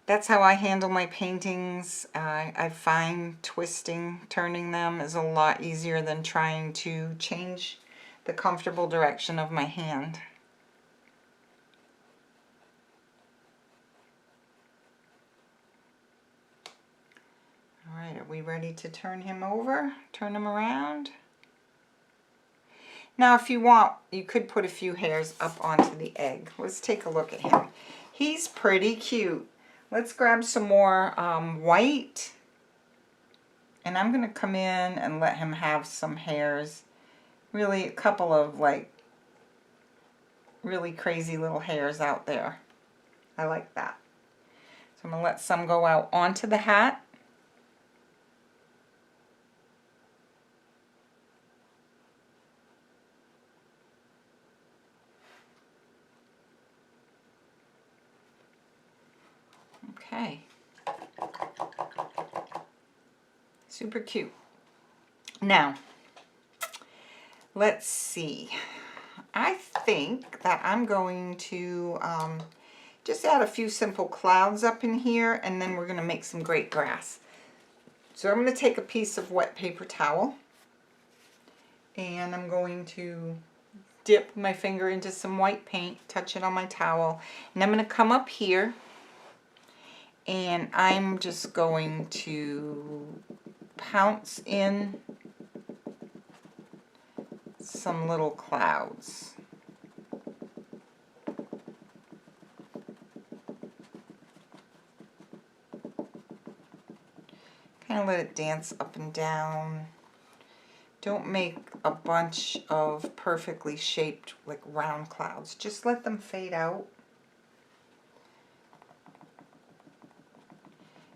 That's how I handle my paintings. I find twisting, turning them is a lot easier than trying to change the comfortable direction of my hand. All right, are we ready to turn him over? Turn him around? Now, if you want, you could put a few hairs up onto the egg. Let's take a look at him. He's pretty cute. Let's grab some more white. And I'm going to come in and let him have some hairs. Really, a couple of like really crazy little hairs out there. I like that. So I'm going to let some go out onto the hat. Okay. Super cute. Now, let's see. I think that I'm going to just add a few simple clouds up in here, and then we're going to make some great grass. So I'm going to take a piece of wet paper towel, and I'm going to dip my finger into some white paint, touch it on my towel, and I'm going to come up here, and I'm just going to pounce in some little clouds. Kind of let it dance up and down. Don't make a bunch of perfectly shaped like round clouds. Just let them fade out.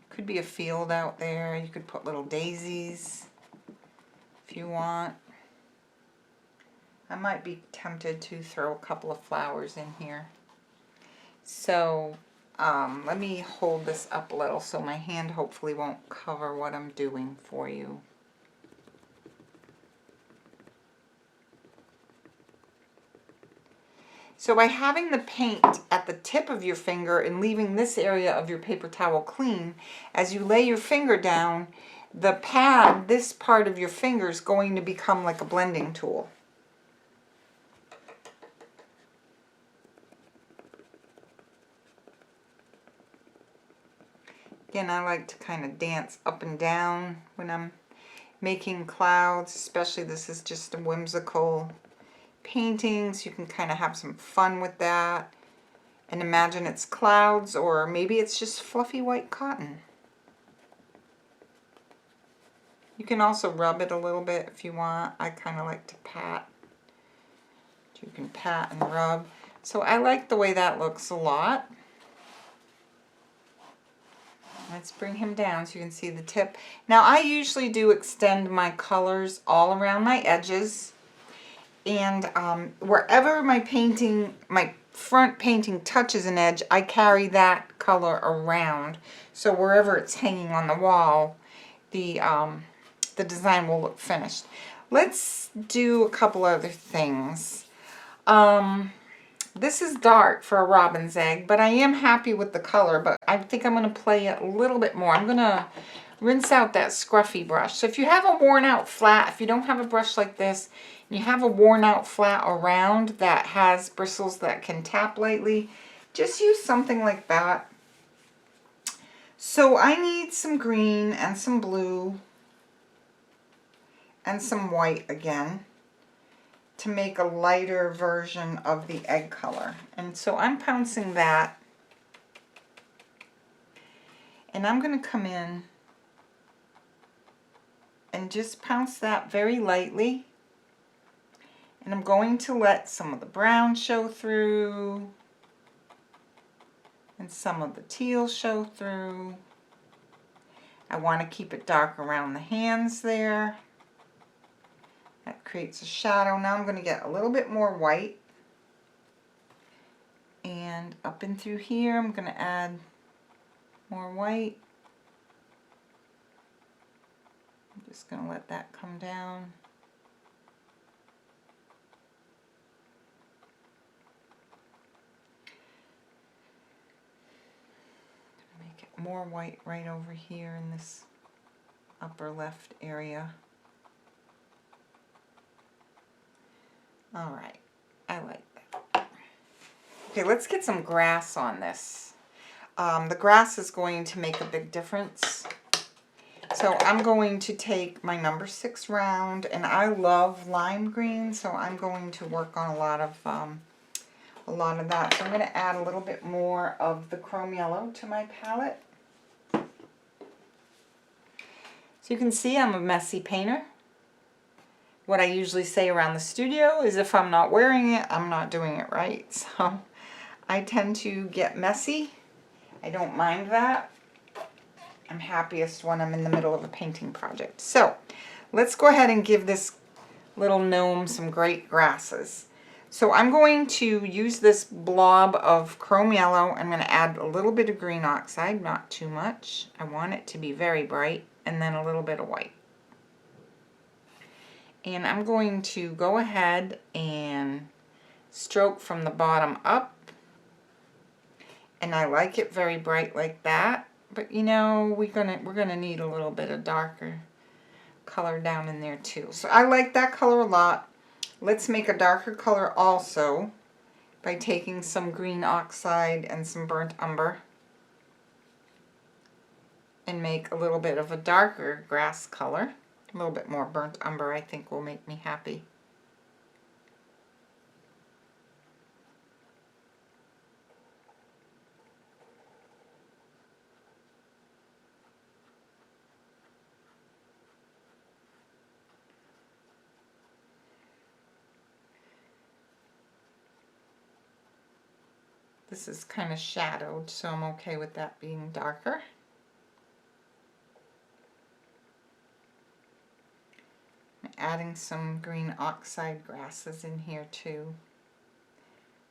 Could be a field out there. You could put little daisies if you want. I might be tempted to throw a couple of flowers in here. So let me hold this up a little so my hand hopefully won't cover what I'm doing for you. So by having the paint at the tip of your finger and leaving this area of your paper towel clean, as you lay your finger down, the pad, this part of your finger, is going to become like a blending tool. Again, I like to kind of dance up and down when I'm making clouds, especially this is just a whimsical paintings. You can kind of have some fun with that and imagine it's clouds, or maybe it's just fluffy white cotton. You can also rub it a little bit if you want. I kind of like to pat. You can pat and rub. So I like the way that looks a lot. Let's bring him down so you can see the tip. Now I usually do extend my colors all around my edges. And wherever my painting, my front painting touches an edge, I carry that color around. So wherever it's hanging on the wall, the design will look finished. Let's do a couple other things. This is dark for a robin's egg, but I am happy with the color, but I think I'm going to play it a little bit more. I'm going to rinse out that scruffy brush. So if you have a worn out flat, if you don't have a brush like this, and you have a worn out flat around that has bristles that can tap lightly, just use something like that. So I need some green and some blue and some white again to make a lighter version of the egg color. And so I'm pouncing that, and I'm going to come in and just pounce that very lightly, and I'm going to let some of the brown show through. And some of the teal show through. I want to keep it dark around the hands there. That creates a shadow. Now I'm going to get a little bit more white. And up and through here, I'm going to add more white. I'm just going to let that come down. Make it more white right over here in this upper left area. All right, I like that. Okay, let's get some grass on this. The grass is going to make a big difference. So I'm going to take my number 6 round, and I love lime green, so I'm going to work on a lot of that. So I'm going to add a little bit more of the chrome yellow to my palette. So you can see I'm a messy painter. What I usually say around the studio is if I'm not wearing it, I'm not doing it right. So I tend to get messy. I don't mind that. I'm happiest when I'm in the middle of a painting project. So let's go ahead and give this little gnome some great grasses. So I'm going to use this blob of chrome yellow. I'm going to add a little bit of green oxide, not too much. I want it to be very bright, and then a little bit of white. And I'm going to go ahead and stroke from the bottom up. And I like it very bright like that. But you know, we're gonna need a little bit of darker color down in there too. So I like that color a lot. Let's make a darker color also by taking some green oxide and some burnt umber and make a little bit of a darker grass color. A little bit more burnt umber I think will make me happy. This is kind of shadowed, so I'm okay with that being darker. I'm adding some green oxide grasses in here too.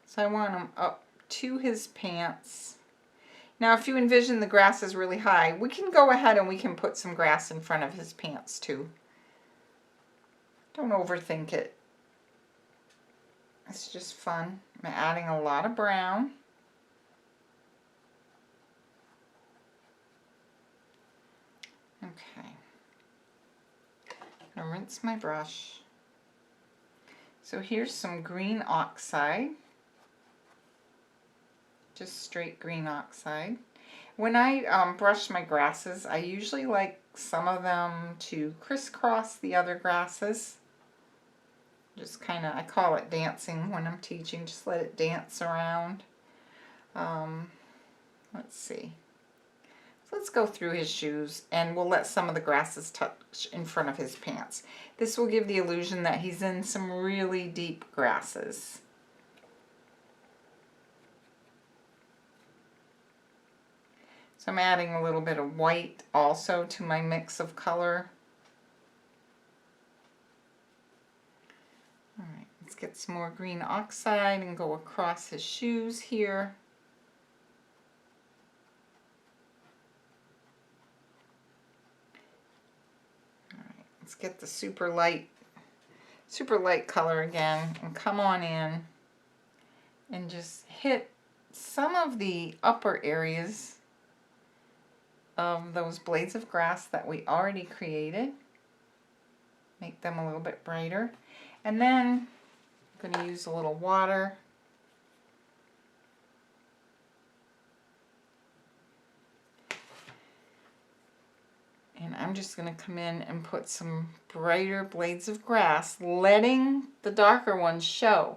So I want them up to his pants. Now if you envision the grass is really high, we can go ahead and we can put some grass in front of his pants too. Don't overthink it. It's just fun. I'm adding a lot of brown. Okay. I'm gonna rinse my brush. So here's some green oxide. Just straight green oxide. When I brush my grasses, I usually like some of them to crisscross the other grasses. Just kind of, I call it dancing when I'm teaching. Just let it dance around. Let's see. So let's go through his shoes and we'll let some of the grasses touch in front of his pants. This will give the illusion that he's in some really deep grasses. So I'm adding a little bit of white also to my mix of color. All right, let's get some more green oxide and go across his shoes here. All right, let's get the super light color again and come on in and just hit some of the upper areas of those blades of grass that we already created. Make them a little bit brighter. And then I'm going to use a little water. And I'm just going to come in and put some brighter blades of grass, letting the darker ones show.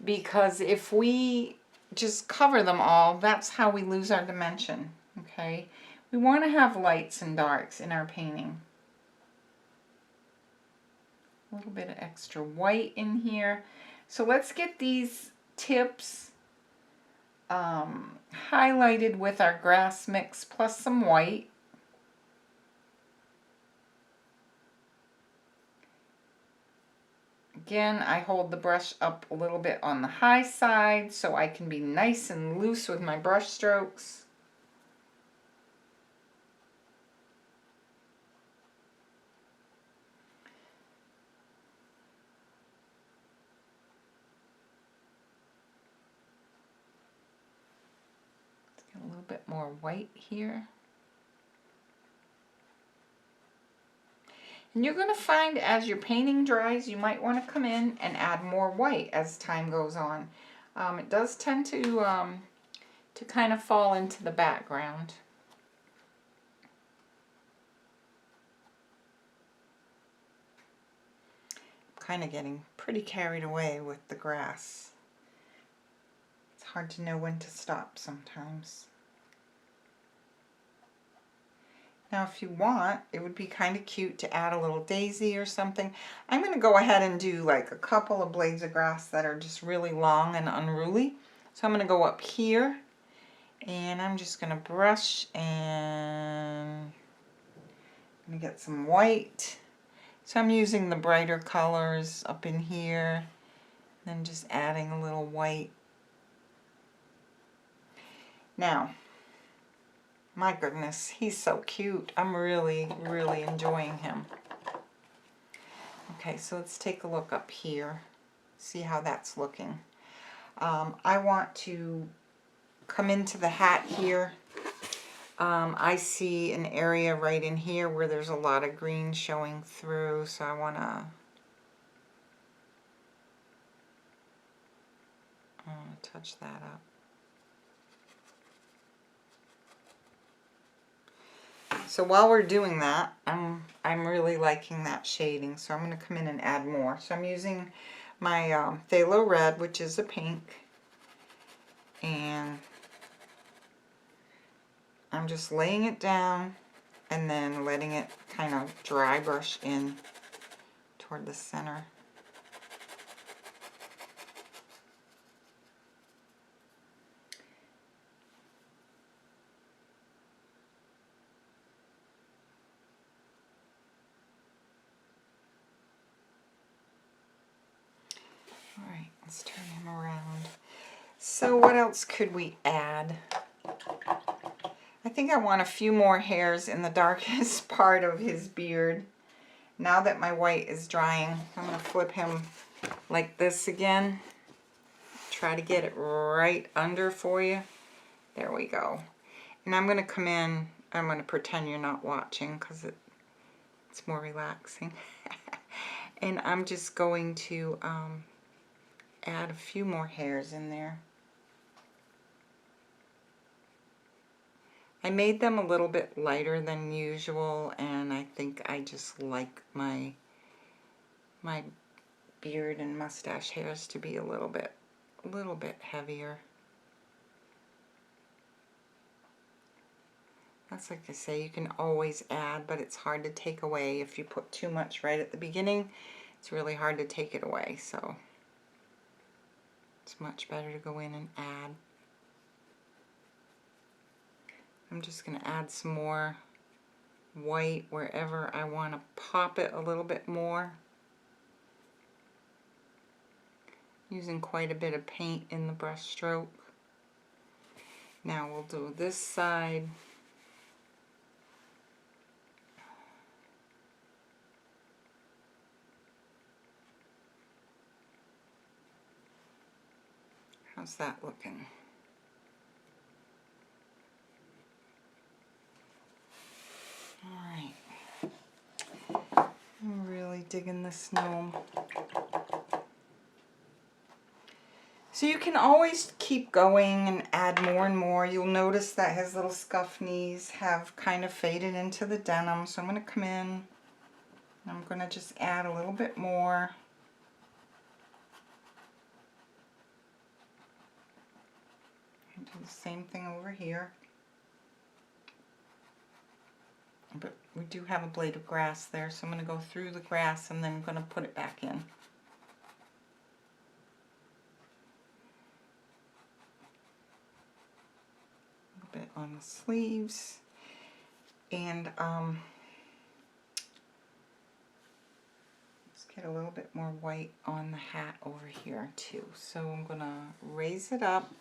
Because if we just cover them all, that's how we lose our dimension. Okay? We want to have lights and darks in our painting. A little bit of extra white in here. So let's get these tips highlighted with our grass mix plus some white. Again, I hold the brush up a little bit on the high side so I can be nice and loose with my brush strokes. Let's get a little bit more white here. And you're going to find as your painting dries, you might want to come in and add more white as time goes on. It does tend to kind of fall into the background. I'm kind of getting pretty carried away with the grass. It's hard to know when to stop sometimes. Now if you want, it would be kind of cute to add a little daisy or something. I'm going to go ahead and do like a couple of blades of grass that are just really long and unruly. So I'm going to go up here and I'm just going to brush and I'm going to get some white. So I'm using the brighter colors up in here, then just adding a little white. Now, my goodness, he's so cute. I'm really, really enjoying him. Okay, so let's take a look up here, see how that's looking. I want to come into the hat here. I see an area right in here where there's a lot of green showing through, so I want to touch that up. So while we're doing that, I'm really liking that shading, so I'm going to come in and add more. So I'm using my Phthalo Red, which is a pink, and I'm just laying it down and then letting it kind of dry brush in toward the center. Alright, let's turn him around. So what else could we add? I think I want a few more hairs in the darkest part of his beard. Now that my white is drying, I'm going to flip him like this again. Try to get it right under for you. There we go. And I'm going to come in, I'm going to pretend you're not watching because it's more relaxing. And I'm just going to add a few more hairs in there. I made them a little bit lighter than usual, and I think I just like my beard and mustache hairs to be a little bit heavier. That's like I say, you can always add, but it's hard to take away. If you put too much right at the beginning, it's really hard to take it away, so it's much better to go in and add. I'm just going to add some more white wherever I want to pop it a little bit more. Using quite a bit of paint in the brush stroke. Now we'll do this side. How's that looking? Alright. I'm really digging this gnome. So you can always keep going and add more and more. You'll notice that his little scuff knees have kind of faded into the denim. So I'm going to come in and I'm going to just add a little bit more. And do the same thing over here. But we do have a blade of grass there, so I'm going to go through the grass and then I'm going to put it back in. sleeves. And let's get a little bit more white on the hat over here too. So I'm gonna raise it up.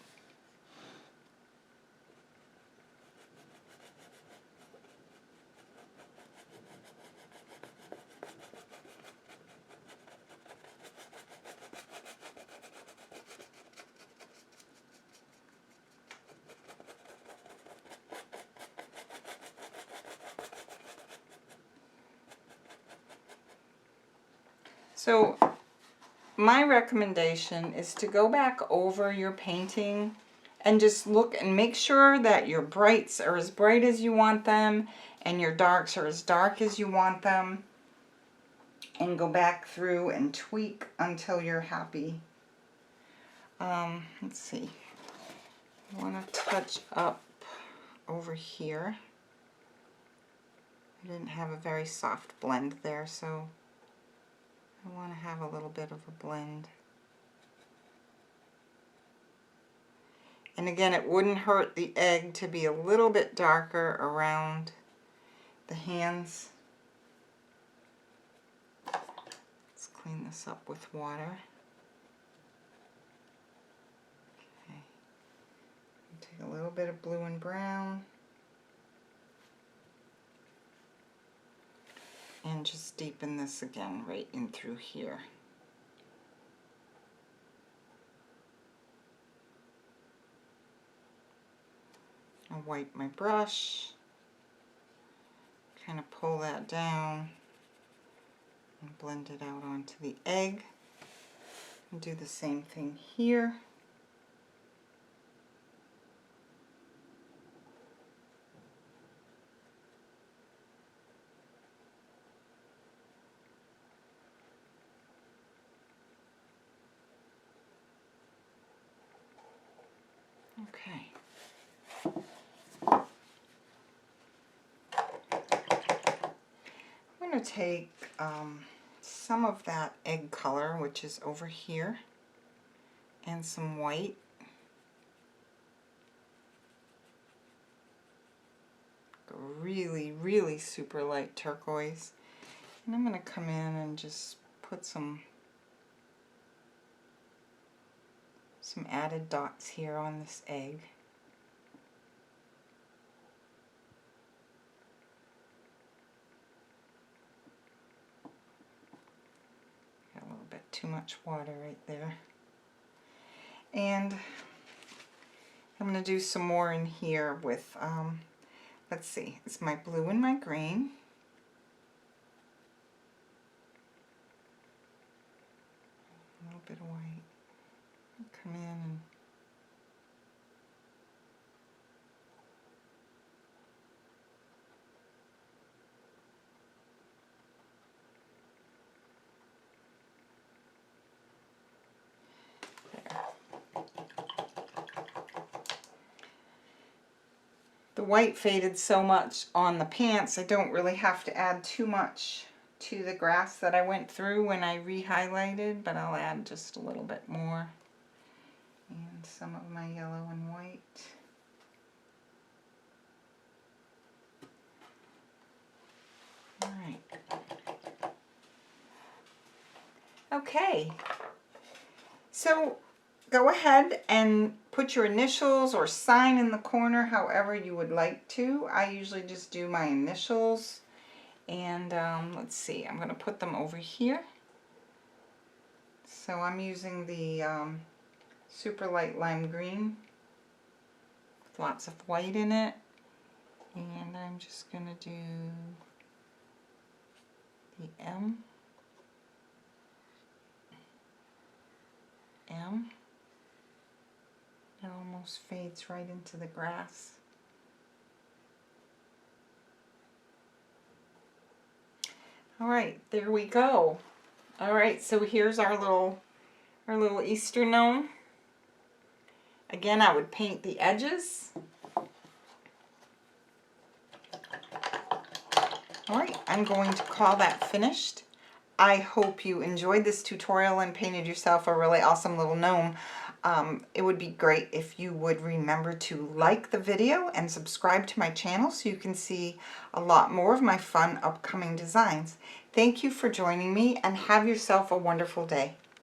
So my recommendation is to go back over your painting and just look and make sure that your brights are as bright as you want them and your darks are as dark as you want them, and go back through and tweak until you're happy. Let's see. I want to touch up over here. I didn't have a very soft blend there, so I want to have a little bit of a blend. And again, it wouldn't hurt the egg to be a little bit darker around the hands. Let's clean this up with water. Okay. Take a little bit of blue and brown. And just deepen this again right in through here. I'll wipe my brush, kind of pull that down and blend it out onto the egg. And do the same thing here. Okay. I'm going to take some of that egg color, which is over here, and some white. Really, really super light turquoise. And I'm going to come in and just put some added dots here on this egg. Got a little bit too much water right there. And I'm going to do some more in here with, let's see, it's my blue and my green. A little bit of white. Come in and there. The white faded so much on the pants, I don't really have to add too much to the grass that I went through when I re-highlighted, but I'll add just a little bit more. And some of my yellow and white. All right. Okay. So go ahead and put your initials or sign in the corner however you would like to. I usually just do my initials. And let's see, I'm going to put them over here. So I'm using the super light lime green with lots of white in it, and I'm just going to do the M. It almost fades right into the grass. All right, there we go. All right, so here's our little Easter gnome. Again, I would paint the edges. All right, I'm going to call that finished. I hope you enjoyed this tutorial and painted yourself a really awesome little gnome. It would be great if you would remember to like the video and subscribe to my channel so you can see a lot more of my fun upcoming designs. Thank you for joining me and have yourself a wonderful day.